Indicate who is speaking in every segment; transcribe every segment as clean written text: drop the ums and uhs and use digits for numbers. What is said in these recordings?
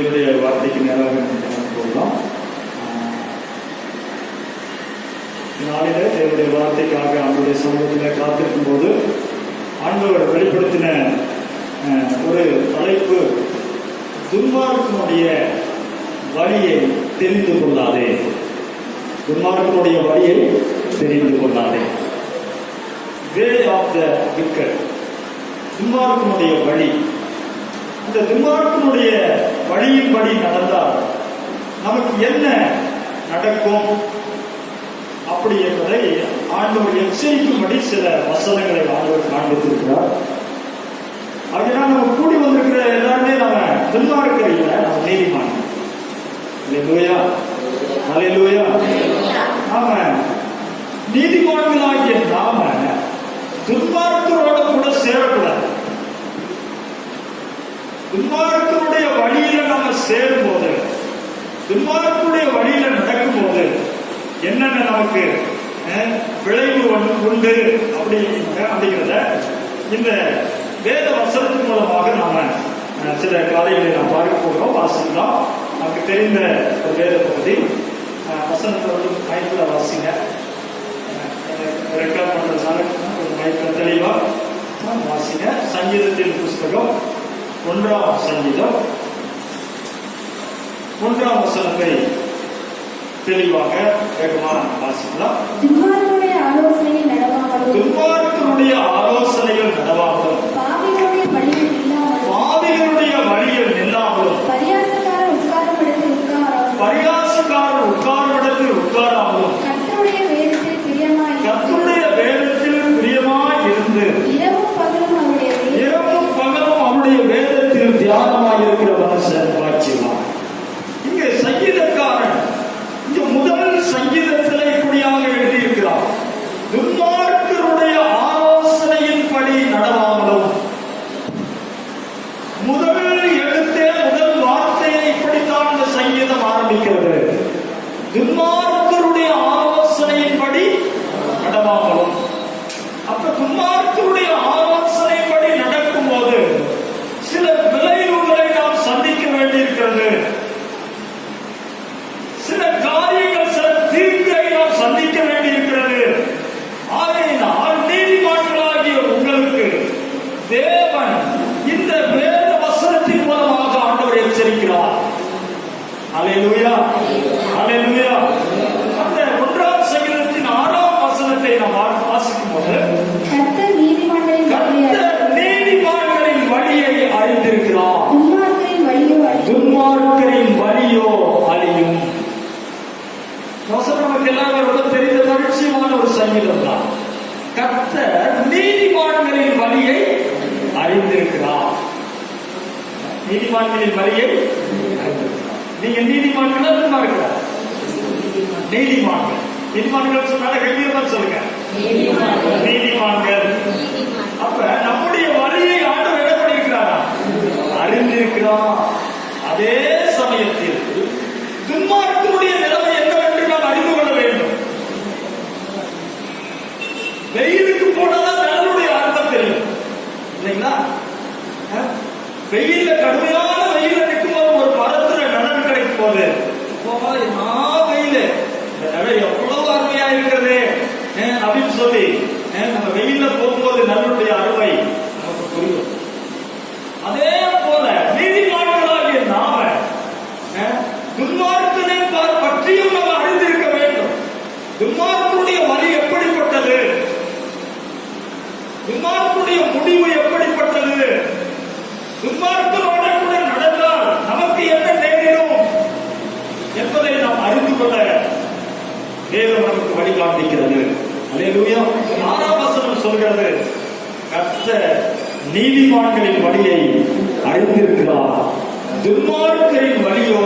Speaker 1: தேவனுடைய வார்த்தைக்கு நேராக போகலாம். நாளில தேவனுடைய வார்த்தைக்காக அவருடைய சமூகத்தில் காத்திருக்கும் போது ஆண்டவர் வெளிப்படுத்தின ஒரு தலைப்பு, துன்மார்க்கனுடைய வழியை தெரிந்து கொள்ளாதே. துன்மார்க்கனுடைய வழியை தெரிந்து கொள்ளாதே. வே ஆஃப் த விக்கெட், துன்மார்க்கனுடைய வழி. இந்த துன்மார்க்கனுடைய வழியின்படி நடந்தால் நமக்கு என்ன நடக்கும் அப்படி என்பதை ஆண்டவர் எச்சரிக்கும்படி சில வசனங்களை ஆண்டவர் காண்பித்திருக்கிறார். அதனால் நம்ம கூடி வந்திருக்கிற எல்லாருமே நம்ம துன்மார்க்கர் இல்லை, நம்ம நீதிமான். அல்லேலூயா, அல்லேலூயா. நாம நீதிமான்களாகிய நாம துன்மார்க்கரோட கூட சேரக்கூடாது. துன்மார்க்கருடைய வழியில நம்ம சேரும் போது, துன்மார்க்கருடைய வழியில நடக்கும் போது என்னென்ன நமக்கு விளைவு உண்டு அப்படிங்கிறத இந்த வேத வசனத்தின் மூலமாக நாம சில காரியங்களை நாம் பார்க்க போகிறோம், வாசிக்கலாம். நமக்கு தெரிந்த ஒரு வேத பகுதி வசனத்தை வந்து மைக்கில் வாசிங்க. ரெக்கார்ட் பண்றதுனால ஒரு மைக்கில் தெளிவா வாசிங்க. சங்கீதத்தின் புஸ்தகம் 1ஆம் சங்கீதம் 1ஆம் வசனத்தை தெளிவாக வேகமாக வாசிக்கலாம்.
Speaker 2: துன்மார்க்கனுடைய ஆலோசனையில் நடவாமலும்,
Speaker 1: துன்மார்க்கனுடைய ஆலோசனைகள் நடவாமலும்,
Speaker 2: பாவிகளுடைய வழியில் நில்லாமலும்,
Speaker 1: பாவிகளுடைய வழியில் நில்லாமலும்,
Speaker 2: பரியாசக்காரர் உட்காரும் இடத்தில் உட்காராமலும், கர்த்தருடைய வேதத்தில் பிரியமாய்
Speaker 1: இருந்து
Speaker 2: இரவும்
Speaker 1: பகலும் அவருடைய வேதத்தில் தியானமாய் இருக்கிற மனுஷன் பாக்கியவான். இங்கே சங்கீதக்காரன் இந்த முதல் சங்கீதத்திலே இப்படியாக எழுதியிருக்கிறார், துன்மார்க்கருடைய ஆலோசனையின்படி நடவாமலும். முதல் எழுத்தே, முதல் வார்த்தையை இப்படித்தான் இந்த சங்கீதம் ஆரம்பிக்கிறது. துன்மார்க்கருடைய ஆலோசனையின்படி நடவாமலும். அப்ப துன்மார்க்கருடைய ஆலோசனைப்படி நடக்கும் போது சில விளைவுகளை நாம் சந்திக்க வேண்டியிருக்கிறது. சில காரியங்கள், சில தீர்க்கை நாம் சந்திக்க வேண்டியிருக்கிறது. ஆகையினால் நீதிமான்களாகிய உங்களுக்கு தேவன் இந்த வேத வசனத்தின் மூலமாக ஆண்டவர் எச்சரிக்கிறார். அல்லேலூயா, அல்லேலூயா. அந்த 1ஆம் சங்கீதத்தின் 6ஆம் வசனத்தை நாம் வாசிக்கும் போது,
Speaker 2: கர்த்தர் நீதிமான்களின்
Speaker 1: வழியை அறிந்திருக்கிறார்,
Speaker 2: துன்மார்க்கரின்
Speaker 1: வழியோ அழியும். நமக்கு எல்லாரும் ரொம்ப தெரிந்த மகிழ்ச்சியான ஒரு சங்கீதம் தான். கர்த்தர் நீதிமான்களின் வழியை அறிந்திருக்கிறார். நீதிமான்களின் வழியை அறிந்திருக்கிறார். நீங்க நீதிமான்களா இருக்கிறார்? நீதிமான்கள். நீதிமான்கள் சொன்னால கம்பீரமா சொல்லுங்க, நீதிமான்கள். அப்ப நம்முடைய வழியை ஆண்டவர் என்ன பண்ணியிருக்கிறாரா? அறிந்திருக்கிறார். அதே சமயத்தில் துன்மார்க்கருடைய நிலைமை என்னவென்று நாம் அறிந்து கொள்ள வேண்டும். வெயிலுக்கு போனாதான் நிழலுடைய அர்த்தம் தெரியும், இல்லைங்களா? வெயில்ல, கடுமையான வெயில நிற்கும் போது ஒரு மரத்துல நிழல் கிடைக்கும் போது, வெயில இந்த நிழல் எவ்வளவு அருமையா இருக்கிறது அப்படின்னு சொல்லி நம்ம வெயில்ல போகும்போது நல்லுடைய அருமை நமக்கு புரியும். அதே போல நீதிமான்களாகிய நாம துன்மார்க்கனை பற்றியும் நம்ம அறிந்திருக்க வேண்டும். துன்மார்க்கனுடைய வழி எப்படிப்பட்டது, துன்மார்க்கனுடைய முடிவு எப்படிப்பட்டது, துன்மார்க்கனோட கூட நடந்தால் நமக்கு என்ன நேரிடும் என்பதை நாம் அறிந்து கொள்ள வேதம் நமக்கு வழிகாண்பிக்கிறது. அல்லேலூயா. 6ஆம் வசனம் சொல்கிறது, கர்த்தர் நீதிமான்களின் வழியை அறிந்திருக்கிறார், துன்மார்க்கரின் வழியோ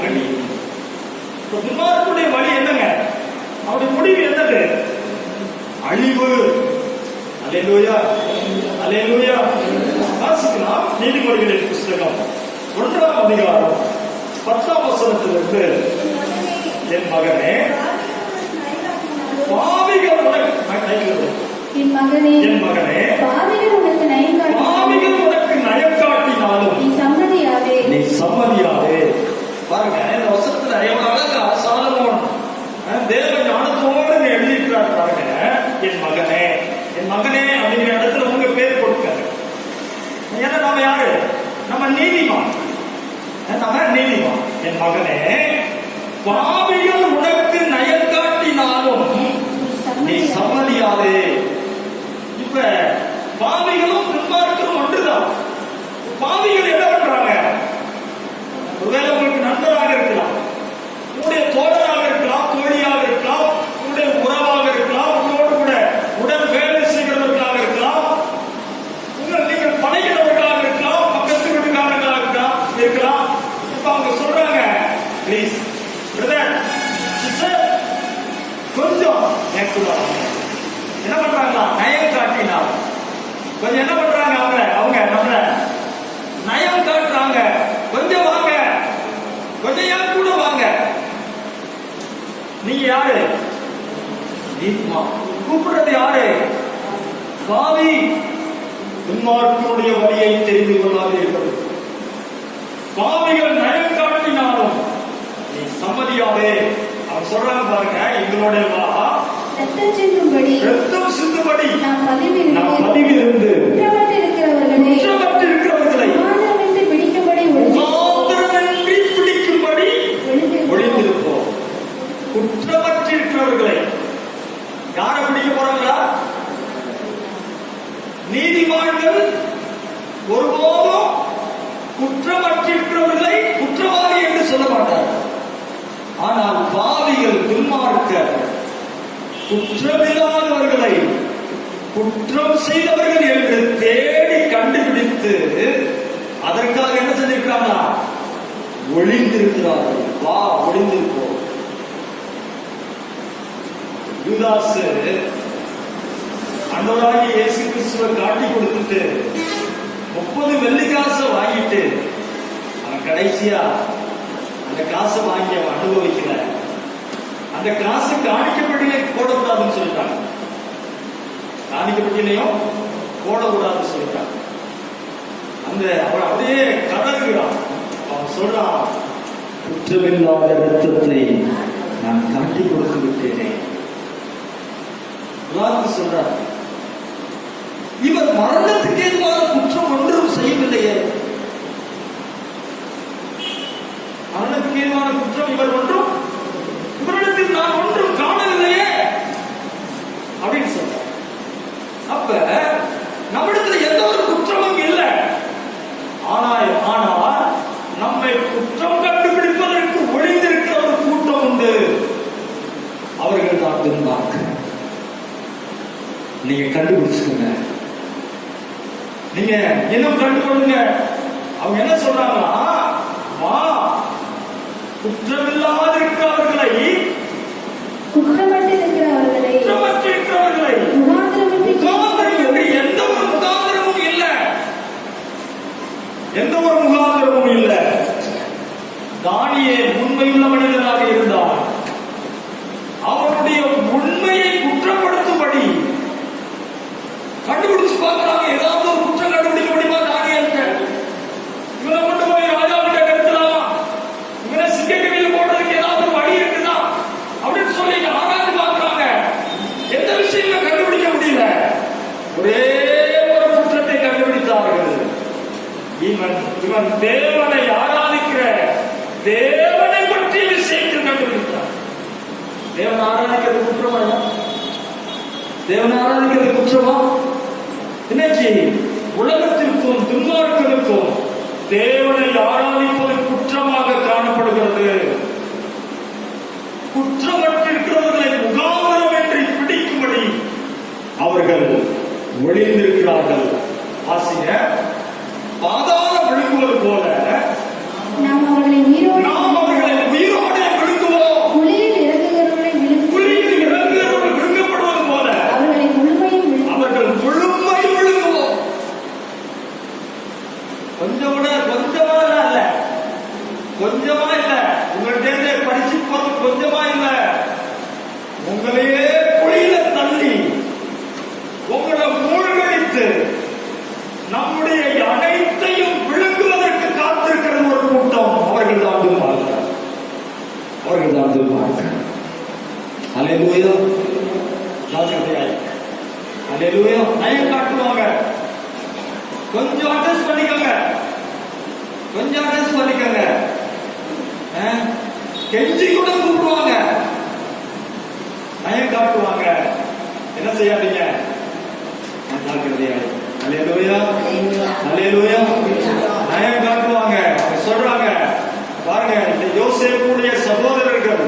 Speaker 1: அழியும். துன்மார்க்கருடைய வழி என்னங்க? அவருடைய முடிவு என்னது? அழிவு. அல்லேலூயா, அல்லேலூயா. வாசிக்கலாம். நீதிமொழிகளின் புஸ்தகம் 1ஆம் அதிகாரம் 10ஆம் வசனத்திலிருந்து, என் மகனே, பாவிகள் உனக்கு பாவிகள் உனக்கு நயம் காட்டினாலும் நீ நீ சம்மதியாதே. பாருங்க இந்த வசனத்துல எவ்வளவு அழகா சாலமோன் தேவ ஞானத்தோடு எழுதியிருக்கிறார் பாருங்க. என் மகனே, என் மகனே அப்படிங்கிற இடத்துல உங்க பேர் கொடுக்காரு. ஏன்னா நம்ம யாரு? நம்ம நீதிமான், நம்ம நீதிமான். என் மகனே, பாவிகள் உனக்கு நயம் காட்டினாலும் நீ சம்மதியாதே. இப்ப பாவிகளும் துன்மார்க்கரும் ஒன்றுதான். பாவிகள் என்ன பண்றாங்க? ஒருவேளை உங்களுக்கு நண்பராக இருக்கலாம், உங்களுடைய தோழராக இருக்கலாம், தோழியாக இருக்கலாம், உங்களுடைய உறவாக இருக்கலாம், உங்களோடு கூட உடன் வேலை செய்கிறவர்களாக இருக்கலாம், நீங்கள் பழகினவர்களாக இருக்கலாம், பக்கத்து வீட்டுக்காரர்களாக இருக்கலாம். இப்ப அவங்க சொல்றாங்க, பிளீஸ் பிரதர் சிஸ்டர் கொஞ்சம் எனக்கு என்ன பண்றாங்களா? நயம் காட்டினார். கொஞ்சம் என்ன பண்றாங்க? அவங்க நம்மள நயம் காட்டுறாங்க. கொஞ்சம் வாங்க, கொஞ்சம் ஏன் கூட வாங்க. நீங்க யாரு? கூப்பிடுறது யாரு? பாவி, துன்மார்க்கனுடைய வழியை தெரிந்து கொள்ளாது இருப்பது. பாவிகள் நயம் காட்டினாலும் நீ சம்மதியாதே. அவன் சொல்றாங்க பாருங்க, எங்களுடைய
Speaker 2: ரத்தம் சிந்தும்படி
Speaker 1: நாம் பதிவிருந்து குற்றமற்றிருக்கிறவர்களை பிடிக்கும்படி ஒளிந்திருப்போம். குற்றமற்றிருக்கிறவர்களை யாரை பிடிக்க போறாங்களா? நீதிமான்கள் ஒருபோதும் குற்றமற்றிருக்கிறவர்களை குற்றவாளி என்று சொல்ல மாட்டார். ஆனால் பாவிகள், துன்மார்க்கர், குற்றமில்லாதவர்களை குற்றம் செய்தவர்கள் என்று தேடி கண்டுபிடித்து அதற்காக என்ன செஞ்சிருக்காங்க? ஒளிந்திருக்கிறார்கள். வா, ஒளிந்திருப்போம். யூதாஸ் ஆண்டவராகிய இயேசு கிறிஸ்துவை காட்டி கொடுத்துட்டு 30 வெள்ளி காசை வாங்கிட்டு அவன் கடைசியா அந்த காசை வாங்கி அவன் அனுபவிக்கல. அந்த காசு காணிக்கப்பட்டிலே போடக்கூடாதுன்னு சொல்லிட்டாங்க. காணிக்கப்பட்டிலையும் போடக்கூடாதுன்னு சொல்லிட்டாங்க. அந்த அவன் அப்படியே கதறுகிறான். அவன் சொல்றான், குற்றமில்லாத ரத்தத்தை நான் காட்டி கொடுத்து விட்டேனே. சொல்றார், இவர் மரணத்துக்கு ஏதுவான குற்றம் ஒன்றும் செய்யவில்லையே. மரணத்துக்கு ஏதுவான குற்றம் இவர் ஒன்றும், இவரிடத்தில் நான் ஒன்றும் காணவில்லையே அப்படின்னு சொல்ற. அப்ப நம்மிடத்தில் எந்த ஒரு குற்றமும் இல்லை. ஆனால் நம்மை குற்றம் கண்டுபிடிப்பதற்கு ஒளிந்திருக்கிற ஒரு கூட்டம் உண்டு. அவர்கள் தான் துன்மார்க்கர். நீங்க கண்டுபிடிச்சுக்கோங்க, நீங்க இன்னும் கண்டுகொள்ளுங்க. அவங்க என்ன சொல்றாங்களா? வா, குற்றமில்லாதிருக்கிறவர்களை
Speaker 2: குற்றமற்றிருக்கிறவர்களை
Speaker 1: எந்த ஒரு முகாந்திரமும் இல்லை, எந்த ஒரு முகாந்திரமும் இல்லை. தானியேல் உண்மையுள்ள மனிதனாக இருந்தான். அவனுடைய உண்மையை குற்றப்படுத்தும்படி கண்டுபிடிச்சு பார்க்கிறாங்க. ஏதாவது ஒரு குற்றம் கண்டுபிடிக்க முடியுமா? தானியேலுக்கு இவனை கொண்டு போய் ராஜா கிட்ட கருத்தலாமா? இவனை சிங்கக்கவியில் போடுறதுக்கு ஏதாவது ஒரு வழி இருக்குதா அப்படின்னு சொல்லி ஆராய்ச்சி பார்க்கிறாங்க. எந்த விஷயங்களும் கண்டுபிடிக்க முடியல. ஒரே ஒரு குற்றத்தை கண்டுபிடித்தார்கள். இவன் தேவனை ஆராதிக்கிற தேவனை பற்றிய விஷயத்தில் கண்டுபிடித்தார். தேவன் ஆராதிக்கிறது குற்றமா? தேவனை ஆராதிக்கிறது குற்றமா? இன்னைக்கு உலகத்திற்கும் துன்மார்க்கருக்கும் தேவனை ஆராதிப்பது குற்றமாக காணப்படுகிறது. குற்றமற்றிருக்கிறவர்களை முகாந்திரம் என்று பிடிக்கும்படி அவர்கள் ஒளிந்திருக்கிறார்கள். ஆசிரியர் பாதாளம் விழுங்குவது போல
Speaker 2: நாம் அவர்களை
Speaker 1: உயிரோடு விழுங்குவோம்.
Speaker 2: குழியில் இறங்குகிறவர்கள்
Speaker 1: விழுங்கப்படுவது போல
Speaker 2: அவர்கள்
Speaker 1: முழுமையும் விழுங்குவோம். கொஞ்சமா இல்ல, உங்கள்கிட்ட படிச்சு போறது கொஞ்சமா இல்ல, உங்களையே குழியில தள்ளி உங்களை மூழ்கடித்து நம்முடைய அனைத்தையும் விழுங்குவதற்கு வாழ்க்கை. அல்லேலூயா. ஜாக்கிரதையாய். அல்லேலூயா. நயம் காட்டுவாங்க. கொஞ்சம் அட்ஜஸ்ட் பண்ணிக்கோங்க. கொஞ்சம் அட்ஜஸ்ட் பண்ணிக்கோங்க. கெஞ்சி கூட கூப்பிடுவாங்க. நயம் காட்டுவாங்க. என்ன செய்யாதீங்க. ஜாக்கிரதையாய். அல்லேலூயா. அல்லேலூயா. நயம் காட்டுவாங்க. சொல்றாங்க பாருங்க, இந்த யோசேப்புடைய சகோதரர்கள்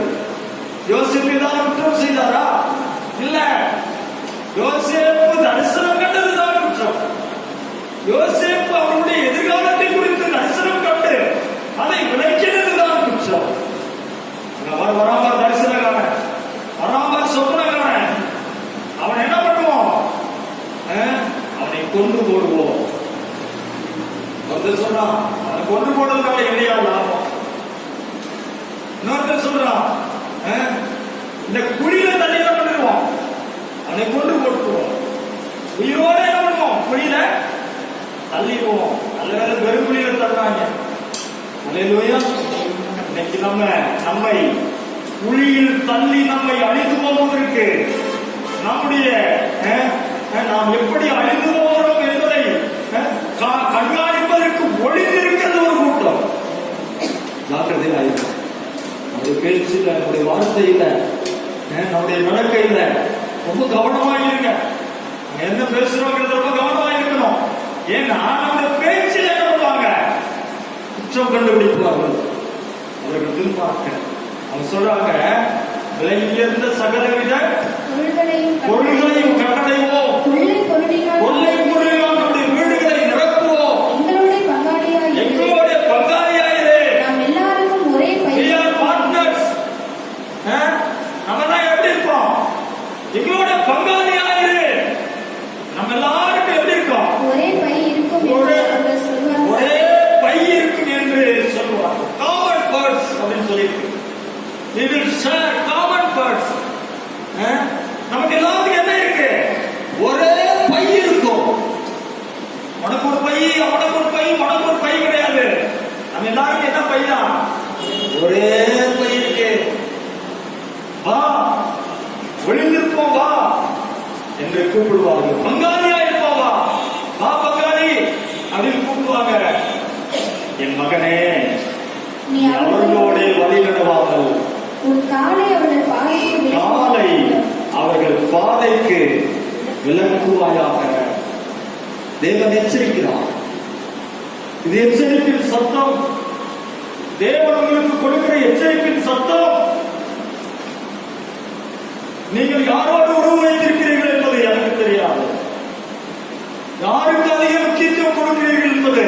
Speaker 1: யோசேப்பு தான் குற்றம் செய்தாரா? இல்ல, யோசேப்பு தரிசனம் கண்டதுதான் குற்றம். யோசேப்பு அவருடைய எதிர்காலத்தை குறித்து தரிசனம் கண்டு அதை விளக்கினதுதான் குற்றம். வராம தரிசனக்காரன், வராம சொப்பனக்காரன், அவன் என்ன பண்ணுவோம்? அவனை கொண்டு போடுவோம். சொல்றான், அவனை கொண்டு போடுறதுனால என்னையா லாபம்? இன்னொருத்தர் சொல்றான், இந்த குழியில தண்ணி என்ன பண்ணிடுவோம்? அவனை கொண்டு போட்டுருவோம். உயிரோட என்ன பண்ணுவோம்? குழியில தள்ளிடுவோம். நல்ல வேலை வெறும் குழியில தள்ளுறாங்க. அல்லேலூயா. இன்னைக்கு நம்மை குழியில் தள்ளி நம்மை அழித்து போவதற்கு நம்முடைய நாம் எப்படி அழிந்து போகிறோம் என்பதை கண்காணிப்பதற்கு ஒளிந்திருக்கிறது ஒரு கூட்டம். ஜாக்கிரதையா இருக்கும். நம்முடைய பேச்சில், நம்முடைய வார்த்தையில, நம்முடைய நடக்கையில ரொம்ப கவனமா இருங்க. என்ன பேசுறோங்கிறது ரொம்ப கவனமா இருக்கணும். ஏன்னா நம்முடைய பேச்சில் என்ன பண்ணுவாங்க? குற்றம் கண்டுபிடிப்பார்கள். அவர்கள் திரும்பாங்க. அவங்க சொல்றாங்க, விலை உயர்ந்த சகலவித பொருள்களையும் கட்டடைவோம், கொள்ளை பொருளினால் நம்முடைய வீடுகளை நிரப்புவோம், எங்களுடைய பங்காளியாயிரே. We are partners. நம்ம எல்லாம் எப்படி இருப்போம்? எங்களுடைய பங்காளியாயிரே. நம்ம எல்லாருக்கும் எப்படி இருக்கோம்? ஒரே பை இருக்கும் என்று சொல்லுவாங்க. காமன் பர்ஸ் அப்படின்னு சொல்லியிருக்கு. We will share common purse. நமக்கு எல்லாத்துக்கும் என்ன இருக்கு? ஒரே பை இருக்கும். உனக்கு ஒரு பை, அவனுக்கு ஒரு பை, உனக்கு ஒரு பை கிடையாது. நம்ம எல்லாருக்கும் என்ன பை தான்? ஒரே பை இருக்கு. வா, ஒளிந்திருப்போம் வா என்று கூப்பிடுவார்கள். பங்காளியா இருப்போம் வா, வா பங்காளி அப்படின்னு கூப்பிடுவாங்க. என் மகனே, நீ அவர்களோட வழி நடவாமல் காலை அவர்கள் பாதைக்கு விலக்குவாயாக. தேவன் எச்சரிக்கிறார். இது எச்சரிப்பின் சத்தம். தேவன் உங்களுக்கு கொடுக்கிற எச்சரிப்பின் சத்தம். நீங்கள் யாரோடு உறவு வைத்திருக்கிறீர்கள் என்பது எனக்கு தெரியாது. யாருக்கு அதிக முக்கியத்துவம் கொடுக்கிறீர்கள் என்பது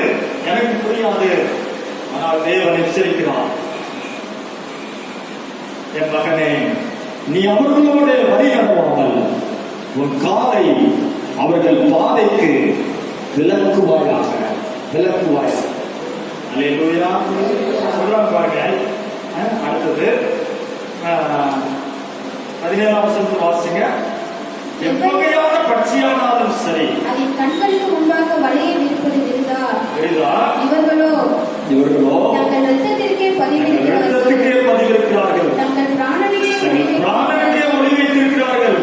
Speaker 1: எனக்கு புரியாது. ஆனால் தேவன் எச்சரிக்கிறார். என் மகனே, நீ அவர்களோட வழி நடவாமல் உன் காலை அவர்கள் பாதைக்கு விலக்குவாயாக. விலக்குவாய். அல்லேலூயா. சொல்றாங்க பாருங்க. அடுத்தது 17ஆம் வசனத்தை வாசிங்க. எவ்வகையான பட்சியானாலும் சரி,
Speaker 2: அதன் கண்களுக்கு முன்பாக வலையை விரிப்பது விருதா. இவர்களோ தங்கள் இரத்தத்திற்கே பதிவிருக்கிறார்கள். தங்கள் பிராணனுக்கே ஒளி வைத்திருக்கிறார்கள்.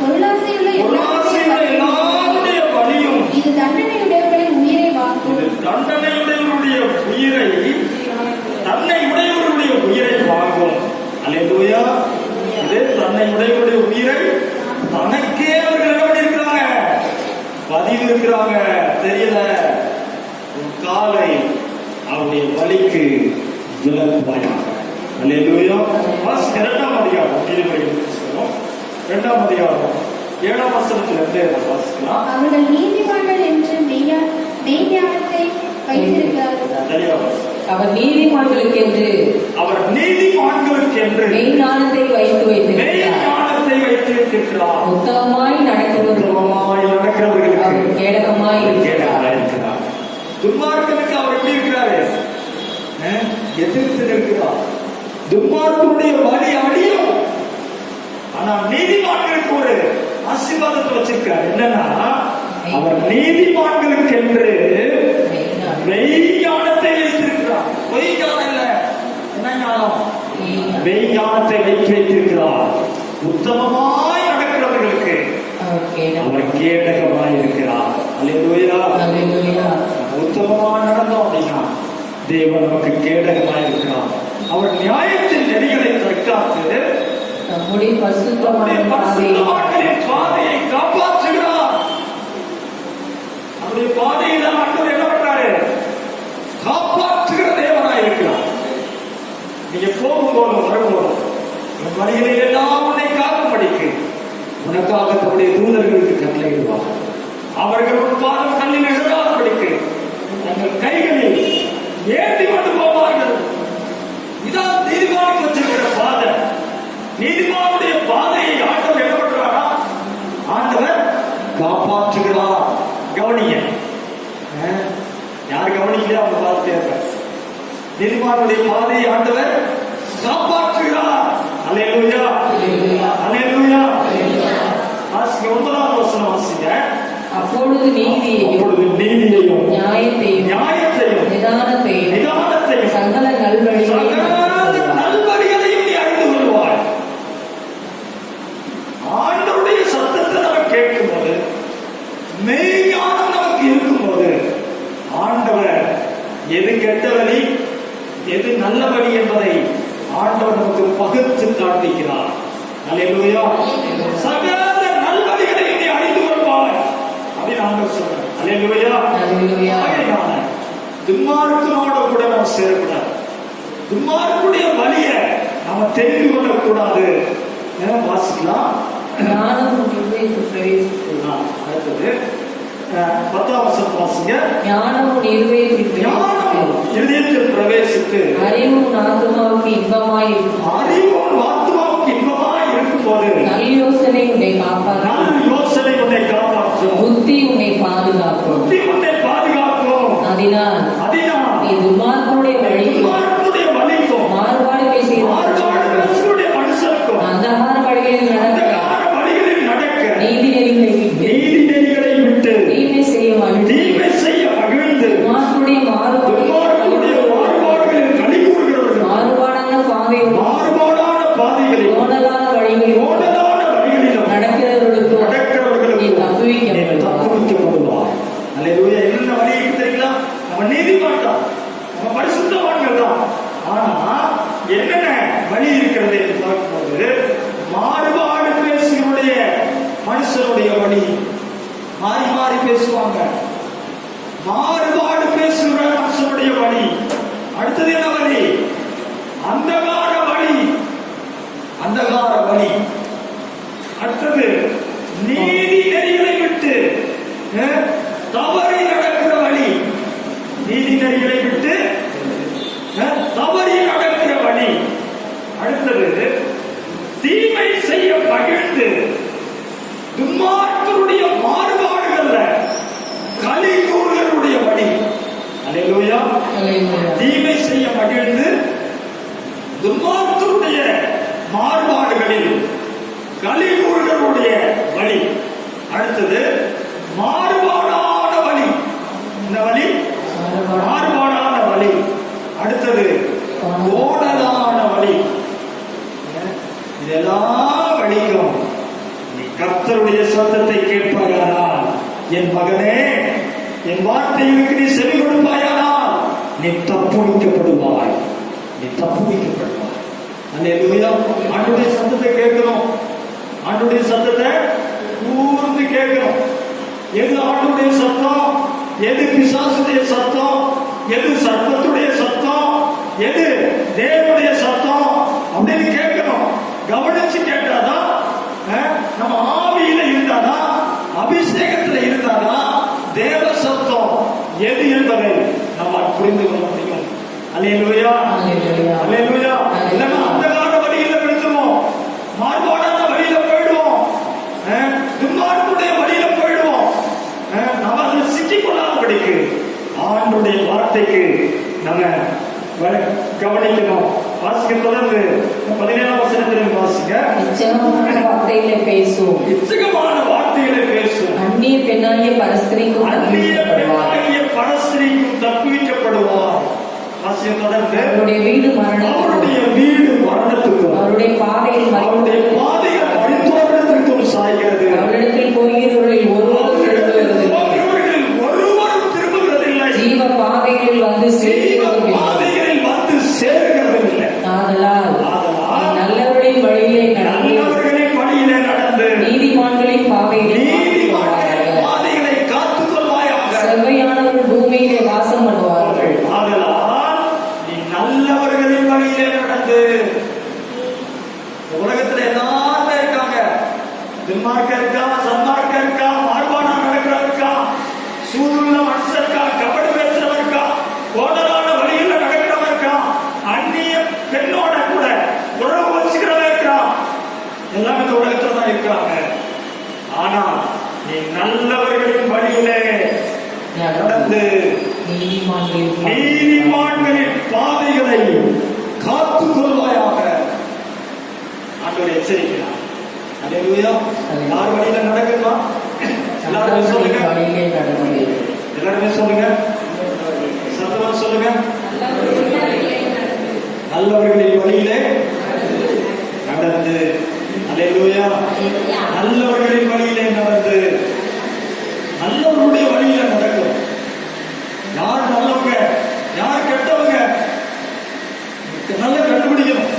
Speaker 2: பொருளாசையுள்ள எல்லாருடைய வழியும் இது தண்டனையுடையவர்களின் உயிரை வாங்கும். தண்டனையுடையவருடைய உயிரை, தன்னை உடையவருடைய உயிரை வாங்கும். அல்லேலூயா. இது தன்னை உடையவருடைய உயிரை தனக்கே அவர்கள் என்ன பண்ணிருக்கிறாங்க? பதிவு இருக்கிறாங்க. தெரியல. காலை அவருடைய வழிக்கு விலக்குவாயாக. அல்லேலூயா. 2ஆம் அதிகாரம், நீதிமொழிகள் புத்தகம் 2ஆம் அதிகாரம் 7ஆம் வசனத்திலிருந்து வாசிக்கலாம். அவர்கள் நீதிமான்கள் என்று மெய்ஞானத்தை வைத்திருக்கிறார்கள்.
Speaker 3: அவர் நீதிமான்களுக்கென்று மெய்ஞானத்தை வைத்திருக்கிறார். உத்தமமாய் நடக்கிறவர்களுக்கு கேடகமாய் இருக்கிறார்.
Speaker 1: துன்மார்க்கனுக்கு அவர் எப்படி இருக்கிறாரு? எதிர்த்து இருக்கிறார். துன்மார்க்கனுடைய வழி அடியும். ஆனா நீதிமான்களுக்கு ஒரு ஆசீர்வாதத்தை வச்சிருக்காரு. என்னன்னா, அவர் நீதிமான்களுக்கு என்று மெய்ஞானத்தை வைத்திருக்கிறார். பொய் ஞானம் இல்ல. என்ன ஞானம்? மெய்ஞானத்தை வைத்திருக்கிறார். உத்தமமாய் நடக்கிறவர்களுக்கு அவர் கேடகமாய் இருக்கிறார். அல்லேலூயா. உத்தமமாய் நடந்தோம் அப்படின்னா தேவன் நமக்கு கேடகமாய் இருக்கிறார். அவர் நியாயத்தின் நெறிகளை தற்காத்து
Speaker 3: நம்முடைய பரிசுத்தவான்களின்
Speaker 1: பாதையை காப்பாற்றுகிறார். அவருடைய பாதையில ஆண்டவர் என்ன பண்றாரு? காப்பாற்றுகிற தேவனாய் இருக்கிறார். நீங்க போகும்போது வரும்போது உன் வழிகளை எல்லாம் உன்னை காக்கும்படிக்கு உனக்காக தன்னுடைய தூதர்களுக்கு கட்டளையிடுவார். அவர்கள் உன் பாதம் கல்லில் எழுதாதபடிக்கு தங்கள் கைகளில் ஏற்றி கொண்டு போவார்கள். இதான் நீதிமானுக்கு வச்சிருக்கிற பாதை. நீதிமானுடைய பாதையை ஆண்டவர் என்ன பண்றாரா? ஆண்டவர் காப்பாற்றுகிறார். கவனிங்க, யார் கவனிக்கலையா அவங்க பார்த்துட்டே. நீதிமானுடைய பாதையை ஆண்டவர் காப்பாற்றுகிறார். அல்லேலூயா, அல்லேலூயா. வாசிங்க 9ஆம் வசனம் வாசிங்க.
Speaker 3: அப்பொழுது நீதியையும் நியாயத்தையும் நிதானத்தையும் சகல
Speaker 1: நல்வழிகளையும் நீ அறிந்து கொள்வாய். ஆண்டவருடைய சத்தத்தை நம்ம கேட்கும் போது, மெய்ஞானம் நமக்கு இருக்கும் போது, ஆண்டவர் எது கெட்ட வழி எது நல்ல வழி என்பதை ஆண்டவர் நமக்கு பகுத்து காண்பிக்கிறார். அல்லேலூயா. சகல நல்வழிகளையும் நீ அறிந்து கொள்வாய் அப்படின்னு ஆண்டவர் சொல்றார். அல்லேலூயா. துன்மார்க்கனோட கூட நாம் சேரக்கூடாது. துன்மார்க்குடைய வழியை நாம தெரிந்து கொள்ளக்கூடாது. வாசிக்கலாம். அடுத்தது 10ஆம் வசனம் வாசிங்க.
Speaker 3: ஞானமும்
Speaker 1: இருதயத்தில் பிரவேசித்து
Speaker 3: அறிவும் ஆத்துமாவுக்கு இன்பமாய்
Speaker 1: இருக்கும் போது
Speaker 3: நல்ல யோசனை உன்னை காப்பாற்றும். புத்தி உன்னை பாதுகாக்கும். அதனால் நீ துன்மார்க்கனுடைய வழிக்கும் மாறுபாடு பேசுகிற மனுஷருக்கும் அந்தகார வழிகளில் நடக்க நீதி நெறிகளை விட்டு தீமை செய்ய மகிழ்ந்து துன்மார்க்கனுடைய மாறுபாடான பாதைகளில் கோணலான வழிகளிலும் நடக்கிறவர்களுக்கு நீ தப்புவிக்கப்படுவாய்.
Speaker 1: அல்லேலூயா. என்ன வழி தெரியுங்களா? நம்ம நீதிமான் தான், நம்ம பரிசுத்தவான்கள் தான். ஆனா என்னென்ன வழி இருக்கிறது என்று பார்க்கும்போது, மாறுபாடு பேசுகளுடைய மனுஷனுடைய வழி மாறி மாறி பேசுவாங்க. மாறுபாடு பேசுகிற மனுஷனுடைய வழி. அடுத்தது என்ன வழி? அந்தகார வழி. அடுத்தது நீதி நெறிகளை விட்டு தவறி நடக்கிற வழி. நீதி நெறிகளை விட்டு தவறி நடக்கிற வழி. அடுத்தது தீமை செய்ய மகிழ்ந்து துன்மார்க்கருடைய மாறுபாடுகள்ல களி கூறுகளுடைய வழி. அல்லேலூயா. தீமை செய்ய மகிழ்ந்து துன்மார்க்கருடைய மாறுபாடுகளில் களி கூறுகளுடைய வழி. அடுத்தது மாறுபாடான வழி. இந்த வழி மாறுபாடான வழி. அடுத்தது கோணலான வழி. இதெல்லாம் வழிக்கும் நீ கர்த்தருடைய சத்தத்தை கேட்பாயானால், என் மகனே என் வார்த்தைகளுக்கு நீ செவி கொடுப்பாயானால் நீ தப்புவிக்கப்படுவாய். அல்லேலூயா. ஆண்டவருடைய சத்தத்தை கேட்கணும். ஆண்டவருடைய சத்தத்தை கூர்ந்து கேட்கணும். எது ஆண்டவருடைய சத்தம், எது பிசாசுடைய சத்தம், எது சர்ப்பத்துடைய சத்தம், எது தேவனுடைய சத்தம் அப்படின்னு கேட்கணும். கவனிச்சு கேட்டாதான், நம்ம ஆவியில இருந்தாதான், அபிஷேகத்துல இருந்தாதான் தேவ சத்தம் எது என்பதை நம்ம புரிந்து கொள்ள முடியும். அல்லேலூயா. அல்லேலூயா. இல்லைன்னா அந்தகார வழியில விழுந்துருவோம், மாறுபாடான வழியில போயிடுவோம், துன்மார்க்குடைய வழியில போயிடுவோம். நம்ம அதில் சிக்கிக்கொள்ளாதபடிக்கு ஆண்டுடைய வார்த்தைக்கு நம்ம கவனிக்கணும். வாசிக்க தொடர்ந்து 17ஆம் வசனத்திலும் வாசிக்க.
Speaker 3: இச்சகமான வார்த்தைகளை பேசும். அந்நிய பெண்ணாகிய பரஸ்திரிக்கும் தப்புவிக்கப்படுவார்.
Speaker 1: வாசியம் தொடர்ந்து
Speaker 3: அவருடைய வீடு மரணத்துக்கும்
Speaker 1: அவருடைய வீடு மரணத்துக்கும்
Speaker 3: அவருடைய பாதையில்
Speaker 1: அவருடைய பாதைகள் மரித்தோரிடத்திற்கும் சாய்கிறது.
Speaker 3: அவரிடத்தில் போகிறவர்களில் ஒருவரும் திரும்புவதில்லை.
Speaker 1: போகிறவர்களில் ஒருவரும் திரும்புகிறதில்லை.
Speaker 3: ஜீவ பாதைகளில் வந்து சேர்கிறதும் இல்லை.
Speaker 1: பாதைகளில் வந்து சேர்கிறதும் இல்லை.
Speaker 3: ஆதலால்
Speaker 1: ஆதலால்
Speaker 3: நல்லவர்களின் வழியிலே நடந்து
Speaker 1: நல்லவர்களின் வழியிலே நடந்து
Speaker 3: நீதிமான்களின் பாதையில்
Speaker 1: நீதிமான்களின் பாதைகளை காத்துக் கொள்வாயாக.
Speaker 3: செவ்வையானவர்கள் பூமியிலே வாசம் பண்ணுவார்கள்.
Speaker 1: ஆதலால் நீ நல்லவர்களின் வழியிலே நடந்து. உலகத்துல எல்லாருமே இருக்காங்க. துன்மார்க்க இருக்கா, சன்மார்க்க இருக்கா, மார்பானா நடக்கிறவன் இருக்கா, சூதுள்ள மனுஷன் இருக்கா, கபடி பேசுறவன் இருக்கா, கோடலான வழியில நடக்கிறவன் இருக்கா, அந்நிய பெண்ணோட கூட உறவு வச்சுக்கிறவன் இருக்கா. எல்லாம் இந்த உலகத்துல தான் இருக்கிறாங்க. ஆனா நீ நல்லவர்களின் வழியிலே நடந்து நீதிமான்களின் பாதைகளை காத்துக் கொள்வாயாக. ஆண்டவர் எச்சரிக்கிறார். அல்லேலூயா. யார் வழியில நடக்கலாம்? எல்லாருமே சொல்லுங்க.
Speaker 3: வழியிலே நடந்து
Speaker 1: எல்லாருமே சொல்லுங்க. சத்தமா சொல்லுங்க. நல்லவர்களின் வழியிலே நடந்து. அல்லேலூயா. நல்லவர்களின் வழியிலே நடந்து. நல்லவர்களுடைய வழியில நடக்கும். யார் நல்லவங்க, யார் கெட்டவங்க நல்லா கண்டுபிடிக்கணும்.